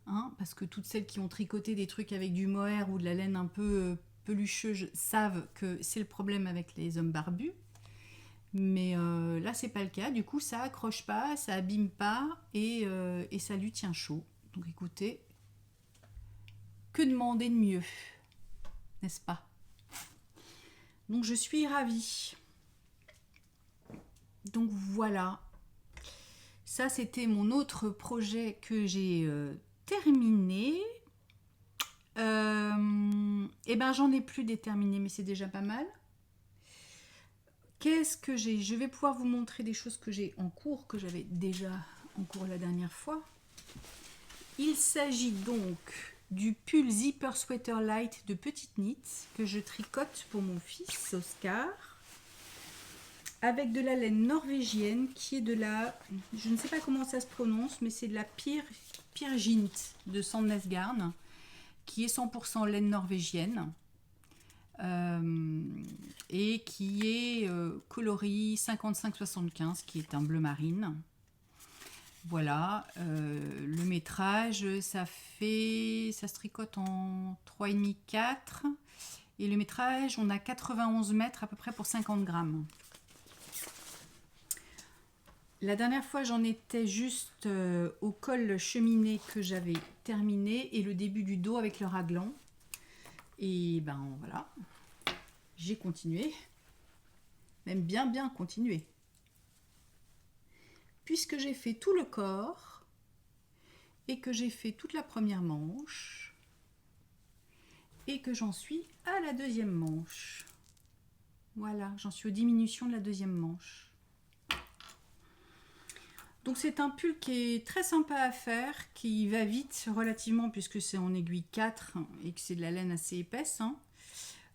Hein, parce que toutes celles qui ont tricoté des trucs avec du mohair ou de la laine un peu pelucheuse savent que c'est le problème avec les hommes barbus. Mais là, c'est pas le cas. Du coup, ça accroche pas, ça abîme pas et ça lui tient chaud. Donc écoutez, que demander de mieux, n'est-ce pas? Donc je suis ravie. Donc voilà. Ça, c'était mon autre projet que j'ai terminé. Et ben j'en ai plus déterminé, mais c'est déjà pas mal. Qu'est-ce que j'ai? Je vais pouvoir vous montrer des choses que j'ai en cours, que j'avais déjà en cours la dernière fois. Il s'agit donc du pull Zipper Sweater Light de Petite Knit que je tricote pour mon fils Oscar avec de la laine norvégienne qui est de la, je ne sais pas comment ça se prononce, mais c'est de la Pirgint de Sandnesgarn qui est 100% laine norvégienne et qui est coloris 55-75 qui est un bleu marine. Voilà, le métrage ça se tricote en 3,5-4 et le métrage on a 91 mètres à peu près pour 50 grammes. La dernière fois, j'en étais juste au col cheminé que j'avais terminé et le début du dos avec le raglan. Et ben voilà, j'ai continué, même bien continué. Puisque j'ai fait tout le corps et que j'ai fait toute la première manche et que j'en suis à la deuxième manche. Voilà, j'en suis aux diminutions de la deuxième manche. Donc c'est un pull qui est très sympa à faire, qui va vite relativement puisque c'est en aiguille 4 et que c'est de la laine assez épaisse. Hein.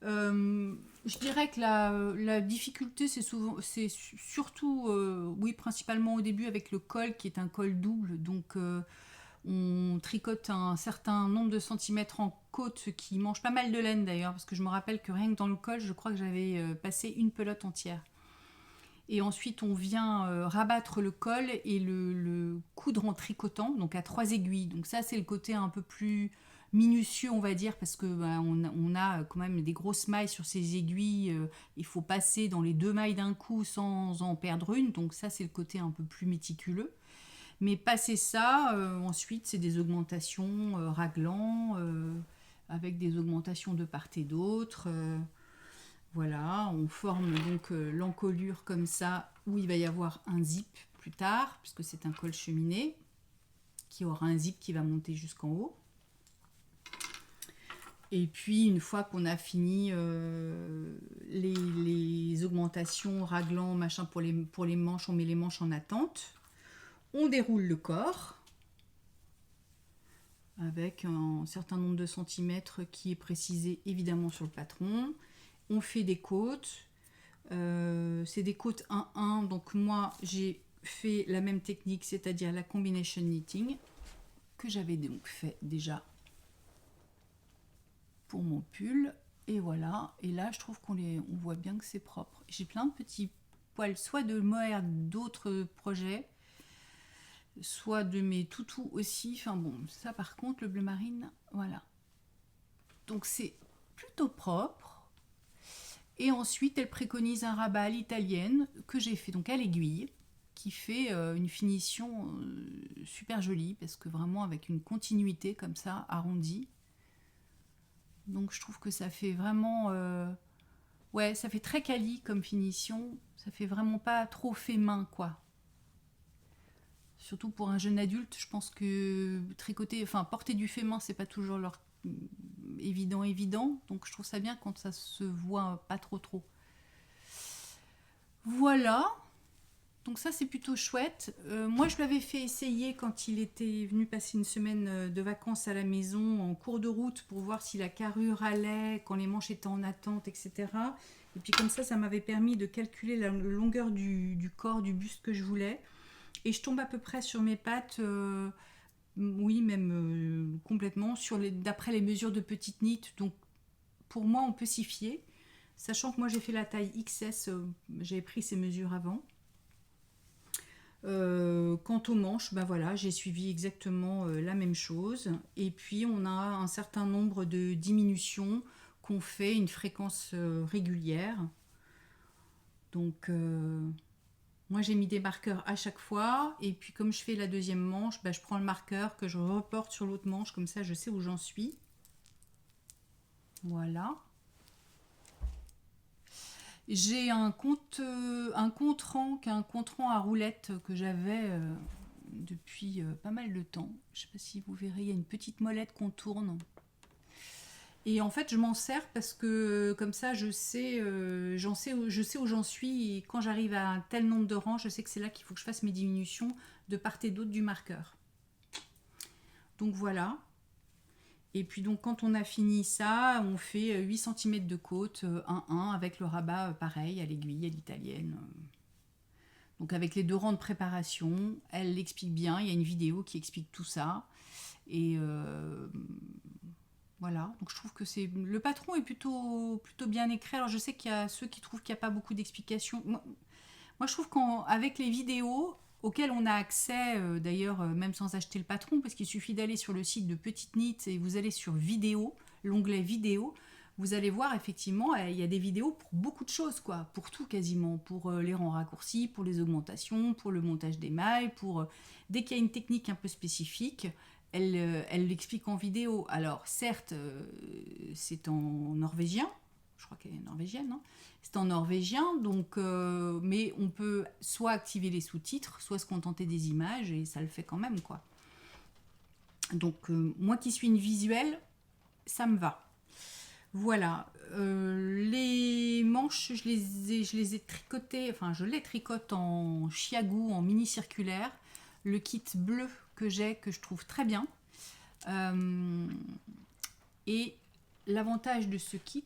Je dirais que la difficulté c'est surtout, oui principalement au début avec le col qui est un col double. Donc on tricote un certain nombre de centimètres en côte qui mange pas mal de laine d'ailleurs. Parce que je me rappelle que rien que dans le col je crois que j'avais passé une pelote entière. Et ensuite, on vient rabattre le col et le coudre en tricotant, donc à 3 aiguilles. Donc ça, c'est le côté un peu plus minutieux, on va dire, parce que on a quand même des grosses mailles sur ces aiguilles. Il faut passer dans les 2 mailles d'un coup sans en perdre une. Donc ça, c'est le côté un peu plus méticuleux. Mais passer ça, ensuite, c'est des augmentations raglan, avec des augmentations de part et d'autre. Voilà, on forme donc l'encolure comme ça, où il va y avoir un zip plus tard, puisque c'est un col cheminé, qui aura un zip qui va monter jusqu'en haut. Et puis, une fois qu'on a fini les augmentations, raglan, machin pour les manches, on met les manches en attente. On déroule le corps avec un certain nombre de centimètres qui est précisé évidemment sur le patron. On fait des côtes. C'est des côtes 1-1. Donc moi, j'ai fait la même technique, c'est-à-dire la combination knitting, que j'avais donc fait déjà pour mon pull. Et voilà. Et là, je trouve qu'on voit bien que c'est propre. J'ai plein de petits poils, soit de mohair d'autres projets, soit de mes toutous aussi. Enfin bon, ça par contre, le bleu marine, voilà. Donc c'est plutôt propre. Et ensuite, elle préconise un rabat à l'italienne que j'ai fait donc à l'aiguille, qui fait une finition super jolie, parce que vraiment avec une continuité comme ça, arrondie. Donc je trouve que ça fait vraiment... ouais, ça fait très quali comme finition. Ça fait vraiment pas trop fait main, quoi. Surtout pour un jeune adulte, je pense que tricoter, enfin porter du fait main, c'est pas toujours évident. Donc je trouve ça bien quand ça se voit pas trop. Voilà. Donc ça c'est plutôt chouette. Moi je l'avais fait essayer quand il était venu passer une semaine de vacances à la maison en cours de route pour voir si la carrure allait, quand les manches étaient en attente, etc. Et puis comme ça m'avait permis de calculer la longueur du corps, du buste que je voulais. Et je tombe à peu près sur mes pattes, oui, même complètement, d'après les mesures de petite knit. Donc, pour moi, on peut s'y fier. Sachant que moi, j'ai fait la taille XS, j'avais pris ces mesures avant. Quant aux manches, ben voilà, j'ai suivi exactement la même chose. Et puis, on a un certain nombre de diminutions qu'on fait, une fréquence régulière. Donc... moi, j'ai mis des marqueurs à chaque fois. Et puis, comme je fais la deuxième manche, je prends le marqueur que je reporte sur l'autre manche. Comme ça, je sais où j'en suis. Voilà. J'ai un compte-rang à roulettes que j'avais depuis pas mal de temps. Je ne sais pas si vous verrez, il y a une petite molette qu'on tourne. Et en fait, je m'en sers parce que comme ça, je sais où j'en suis. Et quand j'arrive à un tel nombre de rangs, je sais que c'est là qu'il faut que je fasse mes diminutions de part et d'autre du marqueur. Donc voilà. Et puis donc quand on a fini ça, on fait 8 cm de côte, 1-1, avec le rabat pareil, à l'aiguille, à l'italienne. Donc avec les 2 rangs de préparation, elle l'explique bien. Il y a une vidéo qui explique tout ça. Et... voilà, donc je trouve que le patron est plutôt bien écrit. Alors je sais qu'il y a ceux qui trouvent qu'il n'y a pas beaucoup d'explications. Moi je trouve qu'avec les vidéos auxquelles on a accès, d'ailleurs même sans acheter le patron, parce qu'il suffit d'aller sur le site de Petite Knit et vous allez sur vidéo, l'onglet vidéo, vous allez voir effectivement, il y a des vidéos pour beaucoup de choses, quoi, pour tout quasiment, pour les rangs raccourcis, pour les augmentations, pour le montage des mailles, dès qu'il y a une technique un peu spécifique. Elle l'explique en vidéo. Alors, certes, c'est en norvégien. Je crois qu'elle est norvégienne, non ? C'est en norvégien, donc, mais on peut soit activer les sous-titres, soit se contenter des images, et ça le fait quand même, quoi. Donc, moi qui suis une visuelle, ça me va. Voilà. Les manches, je les ai tricotées, enfin, je les tricote en chiagou, en mini circulaire. Le kit bleu que je trouve très bien. Et l'avantage de ce kit,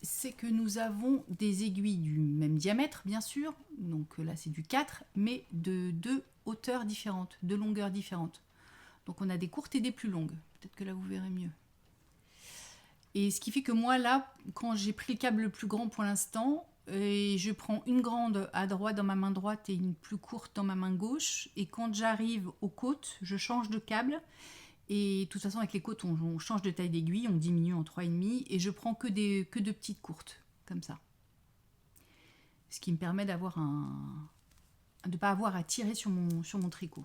c'est que nous avons des aiguilles du même diamètre, bien sûr. Donc là, c'est du 4, mais de 2 hauteurs différentes, 2 longueurs différentes. Donc on a des courtes et des plus longues. Peut-être que là, vous verrez mieux. Et ce qui fait que moi, là, quand j'ai pris le câble le plus grand pour l'instant, et je prends une grande à droite dans ma main droite et une plus courte dans ma main gauche. Et quand j'arrive aux côtes, je change de câble. Et de toute façon, avec les côtes, on change de taille d'aiguille, on diminue en 3,5 et je prends que de petites courtes, comme ça. Ce qui me permet de ne pas avoir à tirer sur mon tricot.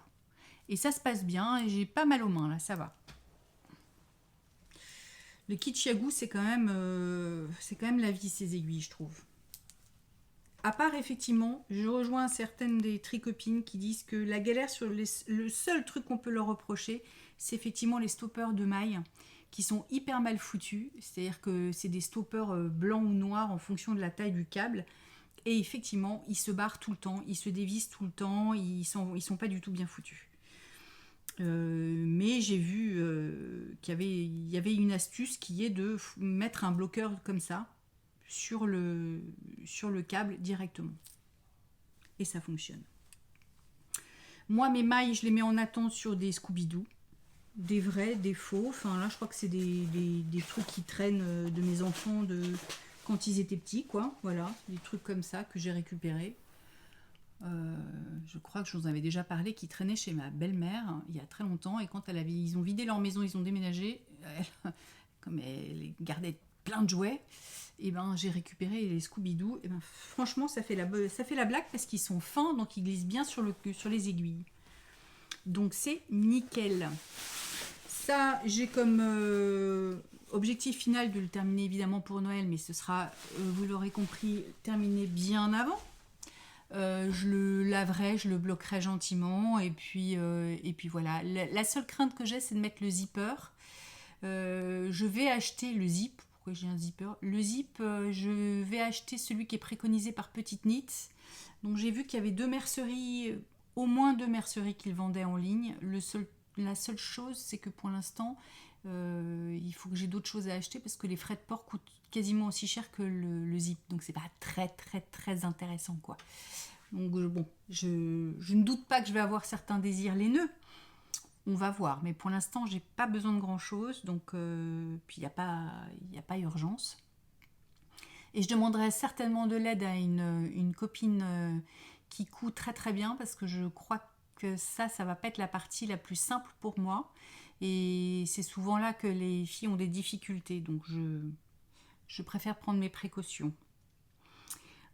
Et ça se passe bien et j'ai pas mal aux mains, là, ça va. Le kit Chiago, c'est quand même la vie, ces aiguilles, je trouve. À part, effectivement, je rejoins certaines des tricopines qui disent que la galère le seul truc qu'on peut leur reprocher, c'est effectivement les stoppers de mailles qui sont hyper mal foutus. C'est-à-dire que c'est des stoppers blancs ou noirs en fonction de la taille du câble. Et effectivement, ils se barrent tout le temps, ils se dévissent tout le temps, ils sont pas du tout bien foutus. Mais j'ai vu qu'il y avait une astuce qui est de mettre un bloqueur comme ça sur le câble directement. Et ça fonctionne. Moi, mes mailles, je les mets en attente sur des Scooby-Doo. Des vrais, des faux. Enfin, là, je crois que c'est des trucs qui traînent de mes enfants quand ils étaient petits, quoi. Voilà, des trucs comme ça que j'ai récupérés. Je crois que je vous en avais déjà parlé, qui traînaient chez ma belle-mère il y a très longtemps. Et quand ils ont vidé leur maison, ils ont déménagé, comme elle gardait plein de jouets, et ben j'ai récupéré les Scooby-Doo. Et ben franchement, ça fait la blague parce qu'ils sont fins, donc ils glissent bien sur les aiguilles. Donc c'est nickel. Ça, j'ai comme objectif final de le terminer évidemment pour Noël, mais ce sera, vous l'aurez compris, terminé bien avant. Je le laverai, je le bloquerai gentiment, et puis voilà. La seule crainte que j'ai, c'est de mettre le zipper. Je vais acheter le zip. Pourquoi j'ai un zipper ? Le zip, je vais acheter celui qui est préconisé par Petite Knit. Donc j'ai vu qu'il y avait au moins deux merceries qui le vendaient en ligne. La seule chose, c'est que pour l'instant, il faut que j'ai d'autres choses à acheter parce que les frais de port coûtent quasiment aussi cher que le zip. Donc c'est pas très très très intéressant, quoi. Donc bon, je ne doute pas que je vais avoir certains désirs laineux. On va voir, mais pour l'instant, j'ai pas besoin de grand chose, donc puis il n'y a pas urgence. Et je demanderai certainement de l'aide à une copine qui coud très très bien, parce que je crois que ça va pas être la partie la plus simple pour moi. Et c'est souvent là que les filles ont des difficultés, donc je préfère prendre mes précautions.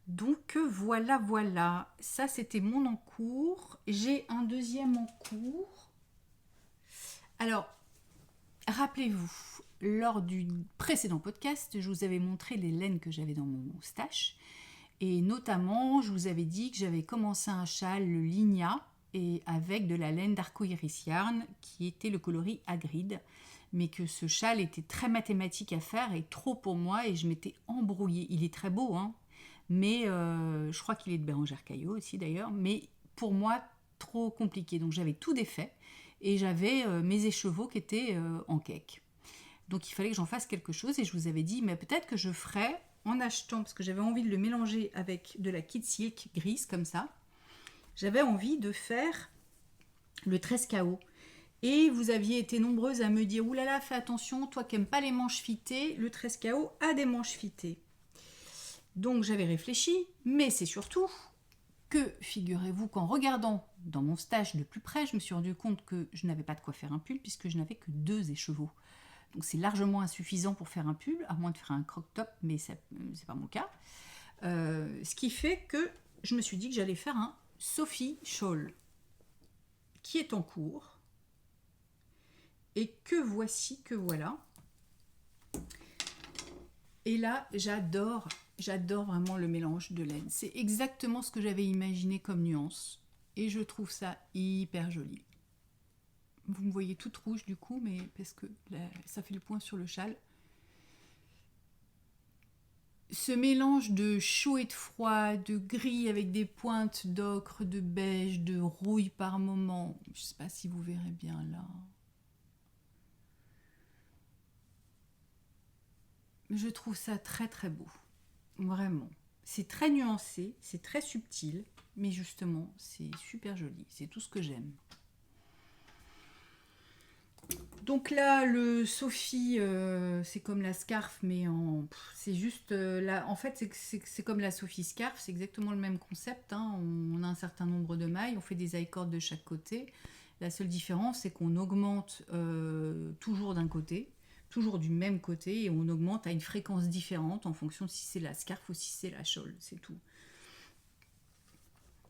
Donc voilà. Ça, c'était mon en cours. J'ai un deuxième en cours. Alors, rappelez-vous, lors du précédent podcast, je vous avais montré les laines que j'avais dans mon stash. Et notamment, je vous avais dit que j'avais commencé un châle, le Ligna, et avec de la laine d'Arcoiris Yarn, qui était le coloris Hagrid. Mais que ce châle était très mathématique à faire et trop pour moi, et je m'étais embrouillée. Il est très beau, hein, mais je crois qu'il est de Bérengère Caillot aussi d'ailleurs, mais pour moi, trop compliqué. Donc j'avais tout défait, et j'avais mes écheveaux qui étaient en cake. Donc il fallait que j'en fasse quelque chose, et je vous avais dit, mais peut-être que je ferais, en achetant, parce que j'avais envie de le mélanger avec de la Kid Silk grise, comme ça, j'avais envie de faire le 13 KO. Et vous aviez été nombreuses à me dire « Oulala, fais attention, toi qui n'aimes pas les manches fitées, le 13 KO a des manches fitées. » Donc j'avais réfléchi, mais c'est surtout que, figurez-vous qu'en regardant dans mon stash de plus près, je me suis rendu compte que je n'avais pas de quoi faire un pull, puisque je n'avais que 2 écheveaux. Donc c'est largement insuffisant pour faire un pull, à moins de faire un croc-top, mais c'est pas mon cas. Ce qui fait que je me suis dit que j'allais faire un Sophie Shawl, qui est en cours. Et que voilà. Et là, j'adore vraiment le mélange de laine. C'est exactement ce que j'avais imaginé comme nuance. Et je trouve ça hyper joli. Vous me voyez toute rouge du coup, mais parce que là, ça fait le point sur le châle. Ce mélange de chaud et de froid, de gris avec des pointes d'ocre, de beige, de rouille par moment. Je ne sais pas si vous verrez bien là. Je trouve ça très très beau, vraiment. C'est très nuancé, c'est très subtil, mais justement, c'est super joli. C'est tout ce que j'aime. Donc là, le Sophie, c'est comme la scarf, mais c'est juste là. En fait, c'est comme la Sophie scarf, c'est exactement le même concept. Hein. On a un certain nombre de mailles, on fait des high cords de chaque côté, La seule différence, c'est qu'on augmente toujours d'un côté, toujours du même côté, et on augmente à une fréquence différente en fonction de si c'est la scarf ou si c'est la shawl, c'est tout.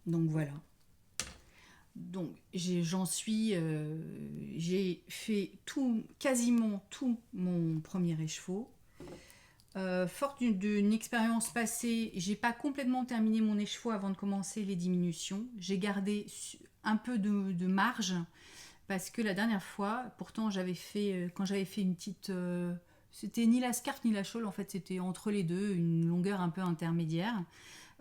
Donc voilà. Donc j'ai fait quasiment tout mon premier écheveau. Forte d'une expérience passée, j'ai pas complètement terminé mon écheveau avant de commencer les diminutions. J'ai gardé un peu de marge parce que la dernière fois, pourtant quand j'avais fait une petite, c'était ni la scarf ni la shawl, en fait c'était entre les deux, une longueur un peu intermédiaire.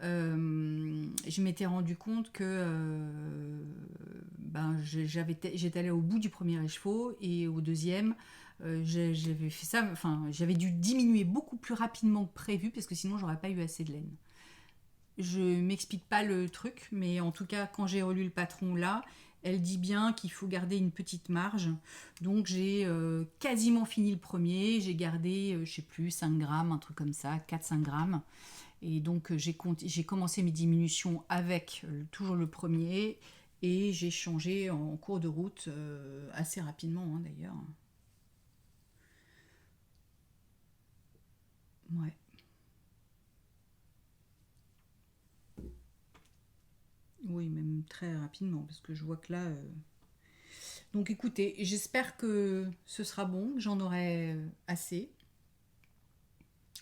Je m'étais rendu compte que j'étais allée au bout du premier écheveau et au deuxième j'avais fait ça, enfin j'avais dû diminuer beaucoup plus rapidement que prévu parce que sinon j'aurais pas eu assez de laine. Je m'explique pas le truc, mais en tout cas quand j'ai relu le patron là, elle dit bien qu'il faut garder une petite marge. Donc j'ai quasiment fini le premier, j'ai gardé je sais plus 5 grammes, un truc comme ça, 4-5 grammes. Et donc j'ai commencé mes diminutions avec toujours le premier et j'ai changé en cours de route assez rapidement d'ailleurs. Ouais. Oui, même très rapidement parce que je vois que là... Donc écoutez, j'espère que ce sera bon, que j'en aurai assez.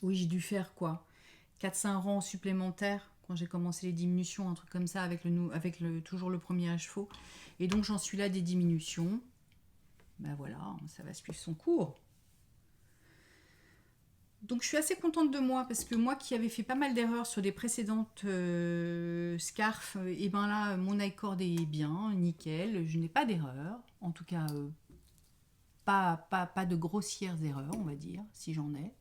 Oui, j'ai dû faire quoi 4-5 rangs supplémentaires quand j'ai commencé les diminutions, un truc comme ça avec toujours le premier écheveau. Et donc j'en suis là des diminutions. Ben voilà, ça va suivre son cours. Donc je suis assez contente de moi parce que moi qui avais fait pas mal d'erreurs sur des précédentes scarfs, et ben là mon I-cord est bien, nickel, je n'ai pas d'erreur, en tout cas pas de grossières erreurs on va dire, si j'en ai.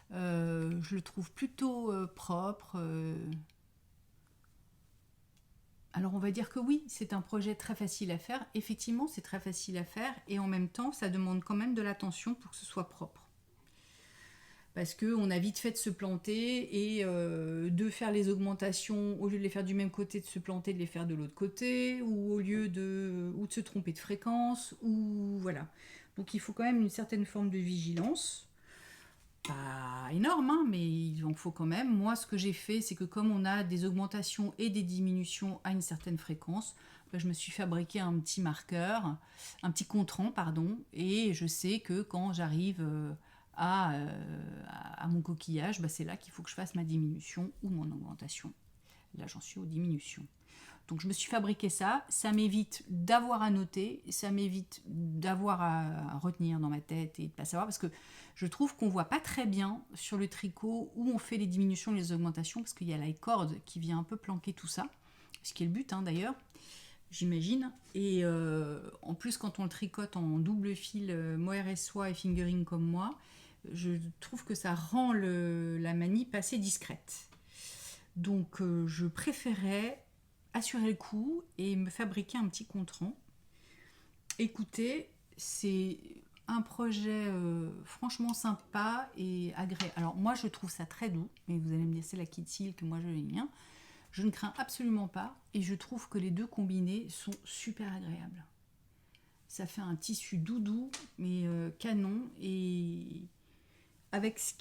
Je le trouve plutôt propre. Alors on va dire que oui, c'est un projet très facile à faire. Effectivement, c'est très facile à faire et en même temps, ça demande quand même de l'attention pour que ce soit propre. Parce qu'on a vite fait de se planter et de faire les augmentations, au lieu de les faire du même côté, de se planter, de les faire de l'autre côté, ou au lieu de se tromper de fréquence, ou voilà. Donc il faut quand même une certaine forme de vigilance. Pas énorme, hein, mais il en faut quand même. Moi, ce que j'ai fait, c'est que comme on a des augmentations et des diminutions à une certaine fréquence, je me suis fabriqué un petit marqueur, un petit contrant, pardon, et je sais que quand j'arrive à mon coquillage, c'est là qu'il faut que je fasse ma diminution ou mon augmentation. Là, j'en suis aux diminutions. Donc je me suis fabriqué ça, ça m'évite d'avoir à noter, ça m'évite d'avoir à retenir dans ma tête et de pas savoir, parce que je trouve qu'on voit pas très bien sur le tricot où on fait les diminutions et les augmentations, parce qu'il y a la corde qui vient un peu planquer tout ça, ce qui est le but d'ailleurs, j'imagine. Et en plus quand on le tricote en double fil mohair et soie et fingering comme moi, je trouve que ça rend la manip assez discrète. Donc je préférais assurer le coup et me fabriquer un petit contrant. Écoutez, c'est un projet franchement sympa et agréable. Alors moi je trouve ça très doux, mais vous allez me dire c'est la Kid Silk, moi je l'ai bien. Je ne crains absolument pas et je trouve que les deux combinés sont super agréables. Ça fait un tissu doudou mais canon et avec ce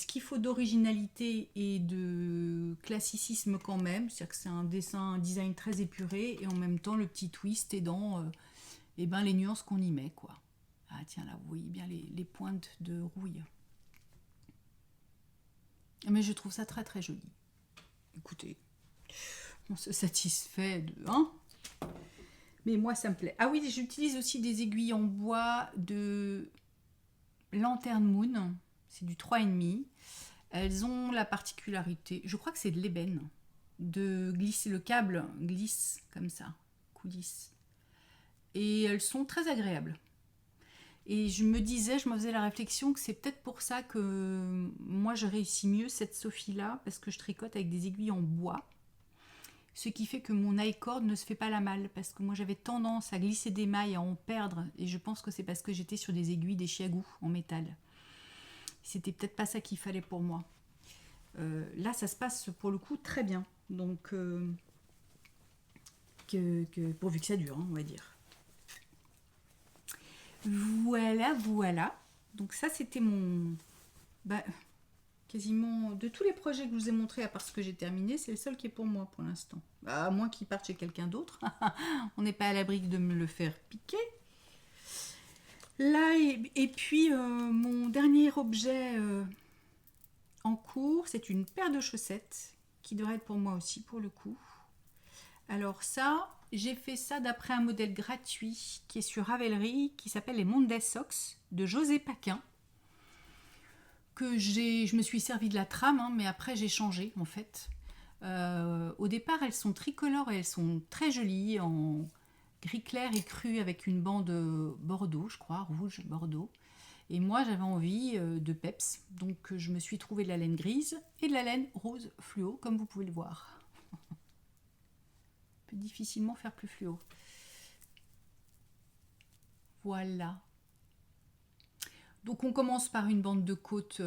qu'il faut d'originalité et de classicisme quand même, c'est-à-dire que c'est un design très épuré et en même temps le petit twist est dans les nuances qu'on y met quoi. Ah tiens là vous voyez bien les pointes de rouille. Mais je trouve ça très très joli. Écoutez, on se satisfait de mais moi ça me plaît. Ah oui, j'utilise aussi des aiguilles en bois de Lantern Moon. C'est du 3,5. Elles ont la particularité, je crois que c'est de l'ébène, de glisser, le câble glisse comme ça, coulisse. Et elles sont très agréables. Et je me faisais la réflexion que c'est peut-être pour ça que moi je réussis mieux cette Sophie-là, parce que je tricote avec des aiguilles en bois. Ce qui fait que mon I-cord ne se fait pas la malle, parce que moi j'avais tendance à glisser des mailles, à en perdre, et je pense que c'est parce que j'étais sur des aiguilles des chiagous en métal. C'était peut-être pas ça qu'il fallait pour moi. Là, ça se passe pour le coup très bien. Donc, pourvu que ça dure, on va dire. Voilà. Donc ça, c'était mon... quasiment de tous les projets que je vous ai montrés, à part ce que j'ai terminé, c'est le seul qui est pour moi pour l'instant. À moins qu'il parte chez quelqu'un d'autre. On n'est pas à l'abri de me le faire piquer. Là, et puis, mon dernier objet en cours, c'est une paire de chaussettes qui devrait être pour moi aussi, pour le coup. Alors ça, j'ai fait ça d'après un modèle gratuit qui est sur Ravelry, qui s'appelle les Monday Socks de José Paquin. Je me suis servi de la trame, mais après j'ai changé en fait. Au départ, elles sont tricolores et elles sont très jolies, en gris clair et cru avec une bande bordeaux, je crois, rouge bordeaux. Et moi, j'avais envie de peps, donc je me suis trouvé de la laine grise et de la laine rose fluo, comme vous pouvez le voir. On peut difficilement faire plus fluo. Voilà. Donc on commence par une bande de côtes,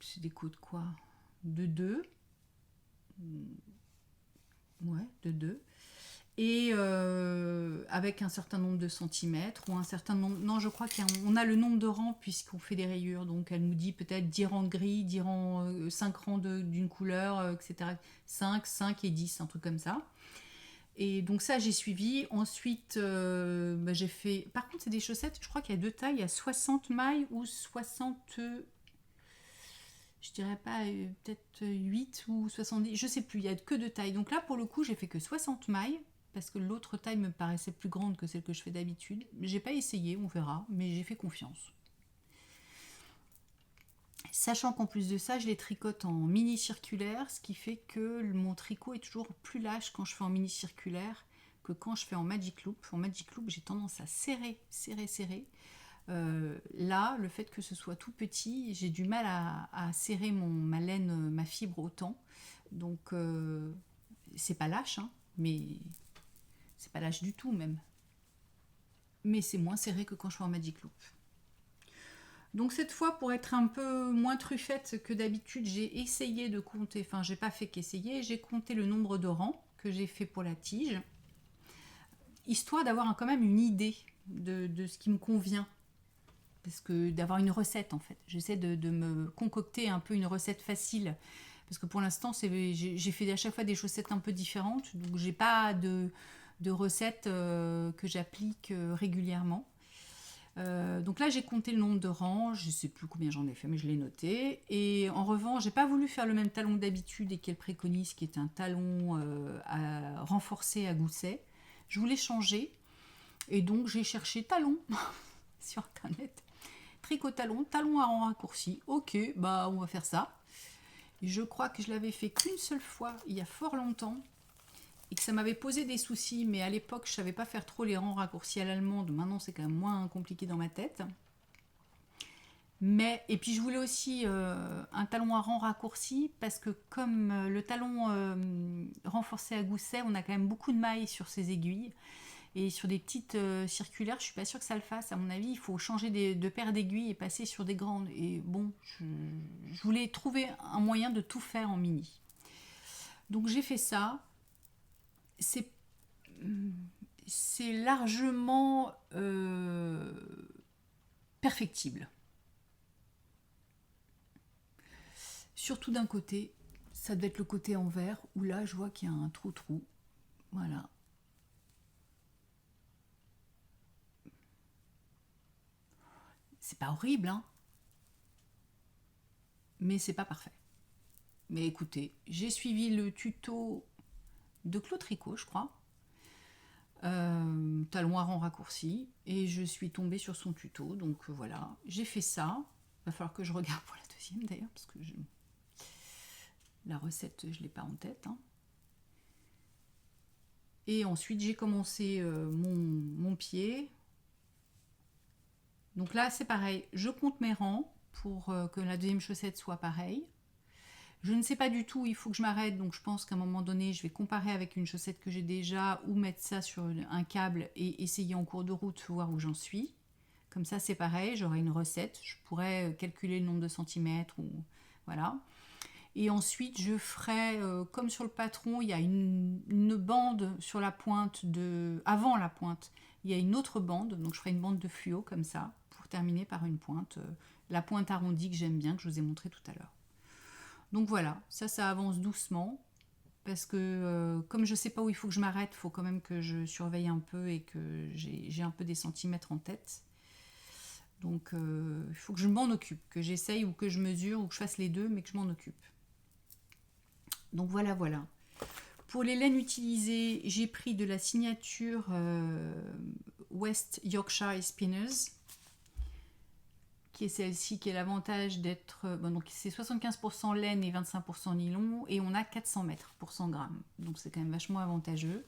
c'est des côtes quoi, de 2. Ouais, de 2. Et avec un certain nombre de centimètres, ou un certain nombre... Non, je crois qu'on a le nombre de rangs puisqu'on fait des rayures. Donc elle nous dit peut-être 10 rangs de gris, 10 rangs, 5 rangs d'une couleur, etc. 5 et 10, un truc comme ça. Et donc ça, j'ai suivi. Ensuite, j'ai fait... Par contre, c'est des chaussettes, je crois qu'il y a 2 tailles. Il y a 60 mailles ou 60... je dirais pas, peut-être 8 ou 70. Je sais plus, il n'y a que 2 tailles. Donc là, pour le coup, j'ai fait que 60 mailles. Parce que l'autre taille me paraissait plus grande que celle que je fais d'habitude. J'ai pas essayé, on verra. Mais j'ai fait confiance. Sachant qu'en plus de ça, je les tricote en mini circulaire, ce qui fait que mon tricot est toujours plus lâche quand je fais en mini circulaire que quand je fais en Magic Loop. En Magic Loop, j'ai tendance à serrer. Là, le fait que ce soit tout petit, j'ai du mal à serrer ma laine, ma fibre autant. Donc, c'est pas lâche, mais c'est pas lâche du tout même. Mais c'est moins serré que quand je fais en Magic Loop. Donc cette fois, pour être un peu moins truffette que d'habitude, j'ai essayé de compter, enfin j'ai pas fait qu'essayer, j'ai compté le nombre de rangs que j'ai fait pour la tige, histoire d'avoir quand même une idée de ce qui me convient, parce que d'avoir une recette en fait. J'essaie de me concocter un peu une recette facile, parce que pour l'instant j'ai fait à chaque fois des chaussettes un peu différentes, donc j'ai pas de recette que j'applique régulièrement. Donc là j'ai compté le nombre de rangs, je ne sais plus combien j'en ai fait mais je l'ai noté, et en revanche j'ai pas voulu faire le même talon que d'habitude et qu'elle préconise, qui est un talon renforcé à gousset. Je voulais changer et donc j'ai cherché talon sur internet, tricot talon à rang raccourci. Ok, bah on va faire ça. Je crois que je l'avais fait qu'une seule fois il y a fort longtemps et que ça m'avait posé des soucis, mais à l'époque je savais pas faire trop les rangs raccourcis à l'allemande. Maintenant c'est quand même moins compliqué dans ma tête. Et puis je voulais aussi un talon à rang raccourci, parce que comme le talon renforcé à gousset, on a quand même beaucoup de mailles sur ces aiguilles, et sur des petites circulaires je suis pas sûre que ça le fasse. À mon avis il faut changer de paire d'aiguilles et passer sur des grandes, et bon, je voulais trouver un moyen de tout faire en mini. Donc j'ai fait ça. C'est largement perfectible. Surtout d'un côté, ça devait être le côté envers, où là je vois qu'il y a un trou. Voilà. C'est pas horrible, mais c'est pas parfait. Mais écoutez, j'ai suivi le tuto de Claude Tricot, je crois, talon à rang raccourci, et je suis tombée sur son tuto, donc voilà, j'ai fait ça. Il va falloir que je regarde pour la deuxième d'ailleurs, parce que la recette je l'ai pas en tête. Et ensuite j'ai commencé mon pied. Donc là c'est pareil, je compte mes rangs pour que la deuxième chaussette soit pareille. Je ne sais pas du tout, il faut que je m'arrête, donc je pense qu'à un moment donné, je vais comparer avec une chaussette que j'ai déjà, ou mettre ça sur un câble et essayer en cours de route, voir où j'en suis. Comme ça, c'est pareil, j'aurai une recette, je pourrais calculer le nombre de centimètres, ou voilà. Et ensuite, je ferai, comme sur le patron, il y a une bande sur la pointe avant la pointe, il y a une autre bande, donc je ferai une bande de fluo comme ça, pour terminer par une pointe, la pointe arrondie que j'aime bien, que je vous ai montré tout à l'heure. Donc voilà, ça avance doucement, parce que comme je ne sais pas où il faut que je m'arrête, il faut quand même que je surveille un peu et que j'ai un peu des centimètres en tête. Donc il faut que je m'en occupe, que j'essaye ou que je mesure ou que je fasse les deux, mais que je m'en occupe. Donc voilà. Pour les laines utilisées, j'ai pris de la signature West Yorkshire Spinners, qui est celle-ci, qui est l'avantage d'être... donc c'est 75% laine et 25% nylon, et on a 400 mètres pour 100 grammes. Donc c'est quand même vachement avantageux.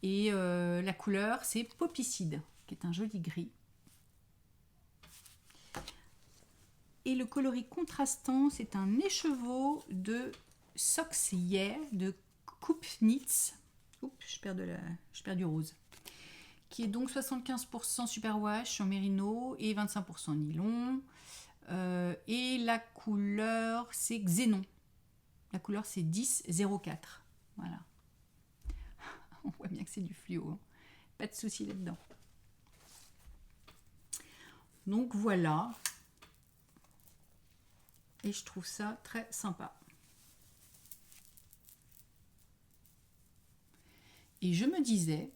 Et la couleur, c'est Poppyseed, qui est un joli gris. Et le coloris contrastant, c'est un écheveau de Socks Yeah de Coupe Knits. Oups, je perds du rose. Qui est donc 75% superwash sur mérino et 25% nylon. Et la couleur, c'est Xénon. La couleur, c'est 1004. Voilà. On voit bien que c'est du fluo. Hein. Pas de souci là-dedans. Donc voilà. Et je trouve ça très sympa. Et je me disais,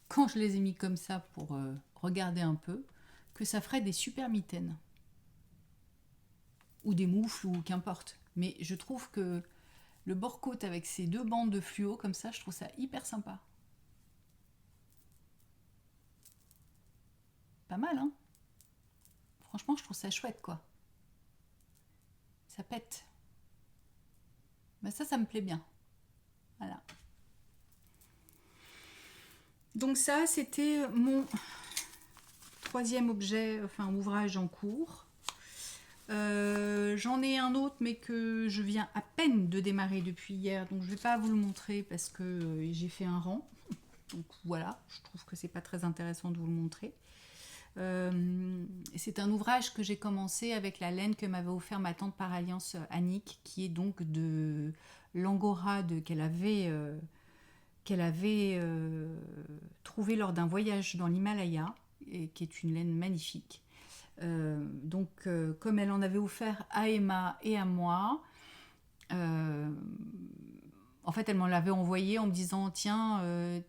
quand je les ai mis comme ça pour regarder un peu, que ça ferait des super mitaines. Ou des moufles, ou qu'importe. Mais je trouve que le bord-côte avec ces deux bandes de fluo, comme ça, je trouve ça hyper sympa. Pas mal, hein? Franchement, je trouve ça chouette, quoi. Ça pète. Ben ça me plaît bien. Voilà. Donc ça, c'était mon troisième objet, enfin ouvrage en cours. J'en ai un autre, mais que je viens à peine de démarrer depuis hier, donc je ne vais pas vous le montrer parce que j'ai fait un rang. Donc voilà, je trouve que c'est pas très intéressant de vous le montrer. C'est un ouvrage que j'ai commencé avec la laine que m'avait offert ma tante par alliance Annick, qui est donc de l'angora qu'elle avait trouvé lors d'un voyage dans l'Himalaya, et qui est une laine magnifique. Comme elle en avait offert à Emma et à moi, en fait elle m'en l'avait envoyé en me disant tiens,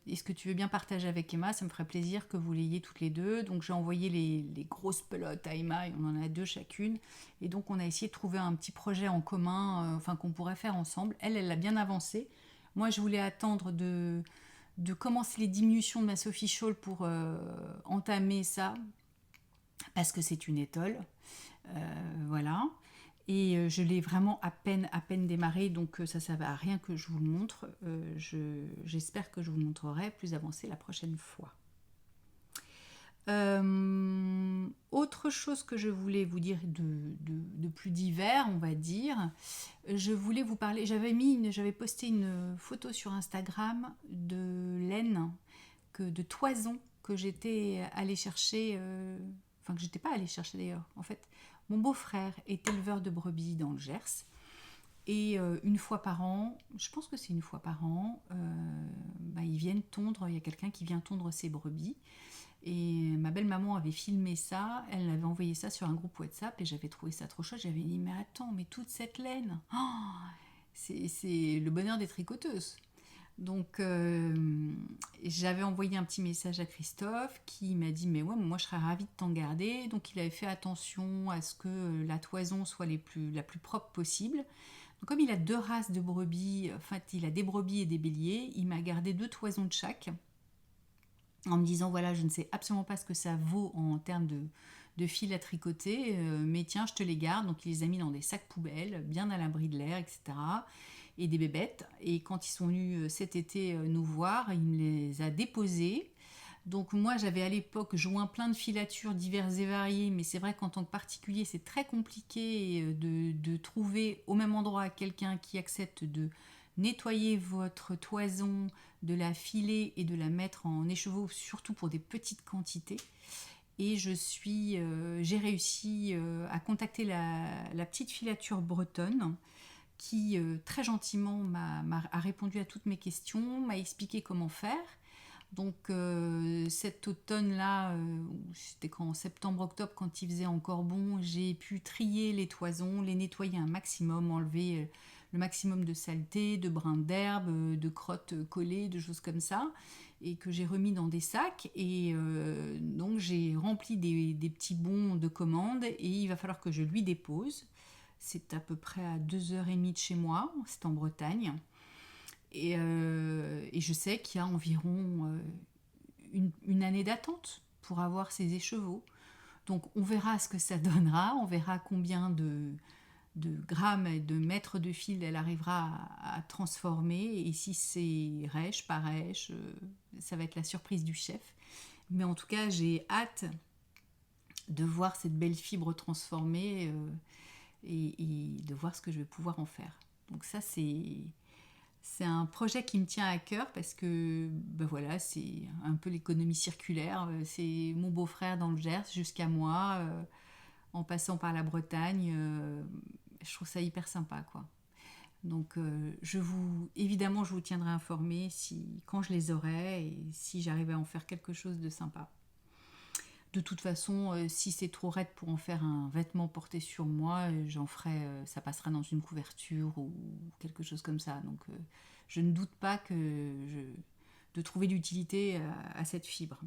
est-ce que tu veux bien partager avec Emma, ça me ferait plaisir que vous l'ayez toutes les deux. Donc j'ai envoyé les grosses pelotes à Emma, et on en a deux chacune, et donc on a essayé de trouver un petit projet en commun, qu'on pourrait faire ensemble. Elle l'a bien avancé. Moi je voulais attendre de commencer les diminutions de ma Sophie Scholl pour entamer ça, parce que c'est une étole, voilà. Et je l'ai vraiment à peine démarré, donc ça ne va à rien que je vous le montre. J'espère que je vous le montrerai plus avancé la prochaine fois. Autre chose que je voulais vous dire de plus divers, on va dire, je voulais vous parler, j'avais posté une photo sur Instagram de laine, de toison que j'étais allée chercher, que j'étais pas allée chercher d'ailleurs, en fait. Mon beau-frère est éleveur de brebis dans le Gers, et une fois par an, je pense que c'est une fois par an, ils viennent tondre, il y a quelqu'un qui vient tondre ses brebis. Et ma belle-maman avait filmé ça, elle avait envoyé ça sur un groupe WhatsApp, et j'avais trouvé ça trop chouette. J'avais dit mais attends, mais toute cette laine, c'est le bonheur des tricoteuses. Donc j'avais envoyé un petit message à Christophe qui m'a dit mais ouais, moi je serais ravie de t'en garder. Donc il avait fait attention à ce que la toison soit la plus propre possible. Donc comme il a deux races de brebis, en fait il a des brebis et des béliers, il m'a gardé 2 toisons de chaque, en me disant voilà, je ne sais absolument pas ce que ça vaut en termes de fil à tricoter, mais tiens, je te les garde. Donc il les a mis dans des sacs poubelles, bien à l'abri de l'air, etc. et des bébêtes. Et quand ils sont venus cet été nous voir, il me les a déposés. Donc moi j'avais à l'époque joint plein de filatures diverses et variées, mais c'est vrai qu'en tant que particulier c'est très compliqué de trouver au même endroit quelqu'un qui accepte de nettoyer votre toison, de la filer et de la mettre en écheveau, surtout pour des petites quantités. Et j'ai réussi à contacter la petite filature bretonne, qui très gentiment a répondu à toutes mes questions, m'a expliqué comment faire. Donc cet automne-là, c'était en septembre-octobre, quand il faisait encore bon, j'ai pu trier les toisons, les nettoyer un maximum, enlever le maximum de saleté, de brins d'herbe, de crottes collées, de choses comme ça, et que j'ai remis dans des sacs. Et donc j'ai rempli des petits bons de commande, et il va falloir que je lui dépose. C'est à peu près à 2h30 de chez moi, c'est en Bretagne. Et je sais qu'il y a environ une année d'attente pour avoir ces écheveaux. Donc on verra ce que ça donnera, on verra combien de grammes et de mètres de fil elle arrivera à transformer. Et si c'est rêche, pas rêche, ça va être la surprise du chef. Mais en tout cas, j'ai hâte de voir cette belle fibre transformée et de voir ce que je vais pouvoir en faire. Donc ça, c'est un projet qui me tient à cœur parce que ben voilà, c'est un peu l'économie circulaire. C'est mon beau-frère dans le Gers jusqu'à moi, en passant par la Bretagne. Je trouve ça hyper sympa, quoi. Donc évidemment, je vous tiendrai informé quand je les aurai et si j'arrive à en faire quelque chose de sympa. De toute façon, si c'est trop raide pour en faire un vêtement porté sur moi, j'en ferai, ça passera dans une couverture ou quelque chose comme ça. Donc, je ne doute pas de trouver l'utilité à cette fibre.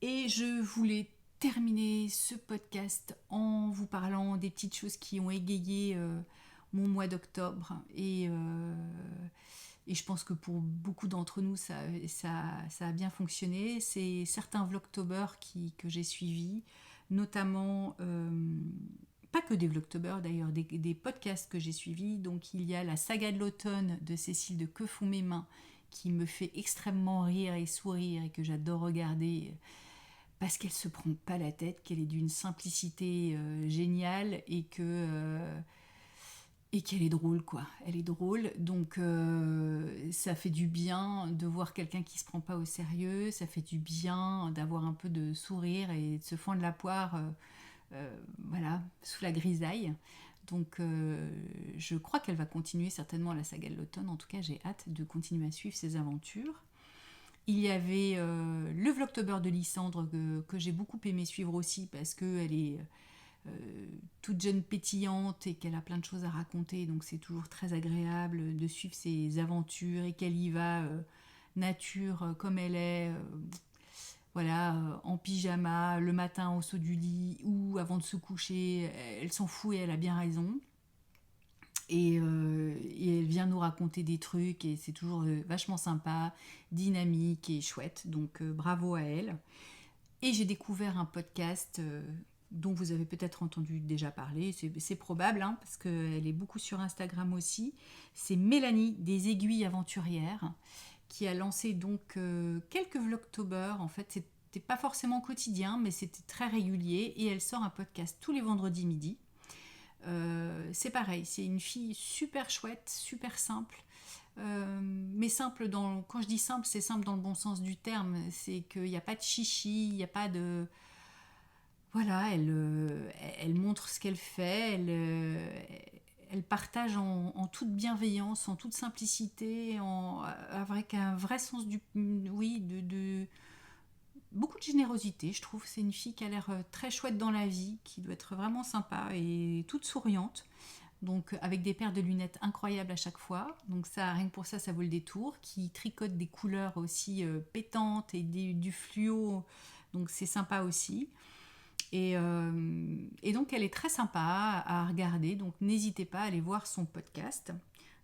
Et je voulais terminer ce podcast en vous parlant des petites choses qui ont égayé mon mois d'octobre. Et je pense que pour beaucoup d'entre nous, ça a bien fonctionné. C'est certains Vlogtobers que j'ai suivis, notamment, pas que des Vlogtobers d'ailleurs, des podcasts que j'ai suivis. Donc il y a la saga de l'automne de Cécile de Que font mes mains, qui me fait extrêmement rire et sourire et que j'adore regarder parce qu'elle se prend pas la tête, qu'elle est d'une simplicité géniale et qu'elle est drôle, quoi. Elle est drôle, donc ça fait du bien de voir quelqu'un qui se prend pas au sérieux, ça fait du bien d'avoir un peu de sourire et de se fendre la poire, voilà, sous la grisaille. Donc je crois qu'elle va continuer certainement la saga de l'automne, en tout cas j'ai hâte de continuer à suivre ses aventures. Il y avait le Vlogtober de Lysandre que j'ai beaucoup aimé suivre aussi parce qu'elle est toute jeune pétillante et qu'elle a plein de choses à raconter, donc c'est toujours très agréable de suivre ses aventures et qu'elle y va nature comme elle est, voilà, en pyjama le matin au saut du lit ou avant de se coucher, elle s'en fout et elle a bien raison. Et elle vient nous raconter des trucs et c'est toujours vachement sympa, dynamique et chouette, donc bravo à elle. Et j'ai découvert un podcast dont vous avez peut-être entendu déjà parler, c'est probable, hein, parce qu'elle est beaucoup sur Instagram aussi. C'est Mélanie des Aiguilles Aventurières, qui a lancé donc quelques Vlogtober. En fait, c'était pas forcément quotidien, mais c'était très régulier, et elle sort un podcast tous les vendredis midi. C'est pareil, c'est une fille super chouette, super simple, mais simple quand je dis simple, c'est simple dans le bon sens du terme, c'est qu'il n'y a pas de chichi, il n'y a pas de... Voilà, elle montre ce qu'elle fait, elle partage en toute bienveillance, en toute simplicité, avec un vrai sens oui, de beaucoup de générosité, je trouve. C'est une fille qui a l'air très chouette dans la vie, qui doit être vraiment sympa et toute souriante. Donc avec des paires de lunettes incroyables à chaque fois. Donc ça, rien que pour ça, ça vaut le détour. Qui tricote des couleurs aussi pétantes et du fluo. Donc c'est sympa aussi. Et donc elle est très sympa à regarder. Donc n'hésitez pas à aller voir son podcast.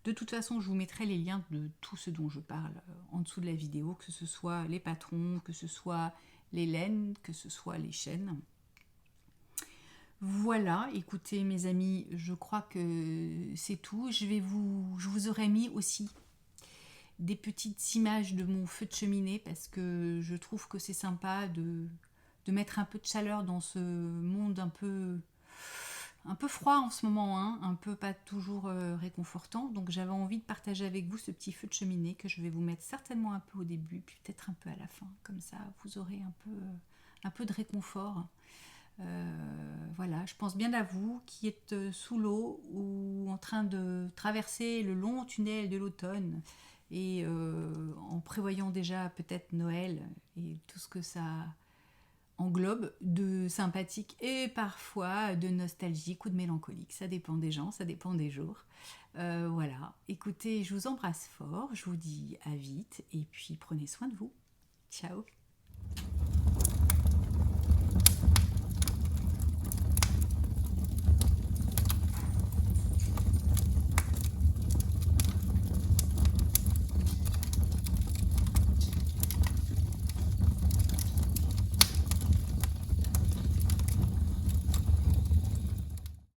De toute façon, je vous mettrai les liens de tout ce dont je parle en dessous de la vidéo, que ce soit les patrons, que ce soit les laines, que ce soit les chaînes. Voilà, écoutez mes amis, je crois que c'est tout. Je vous aurais mis aussi des petites images de mon feu de cheminée parce que je trouve que c'est sympa de mettre un peu de chaleur dans ce monde un peu froid en ce moment, hein, un peu pas toujours réconfortant. Donc j'avais envie de partager avec vous ce petit feu de cheminée que je vais vous mettre certainement un peu au début, puis peut-être un peu à la fin. Comme ça, vous aurez un peu de réconfort. Voilà. voilà, je pense bien à vous qui êtes sous l'eau ou en train de traverser le long tunnel de l'automne et en prévoyant déjà peut-être Noël et tout ce que ça englobe de sympathique et parfois de nostalgique ou de mélancolique. Ça dépend des gens, ça dépend des jours. Voilà, écoutez, je vous embrasse fort, je vous dis à vite et puis prenez soin de vous. Ciao.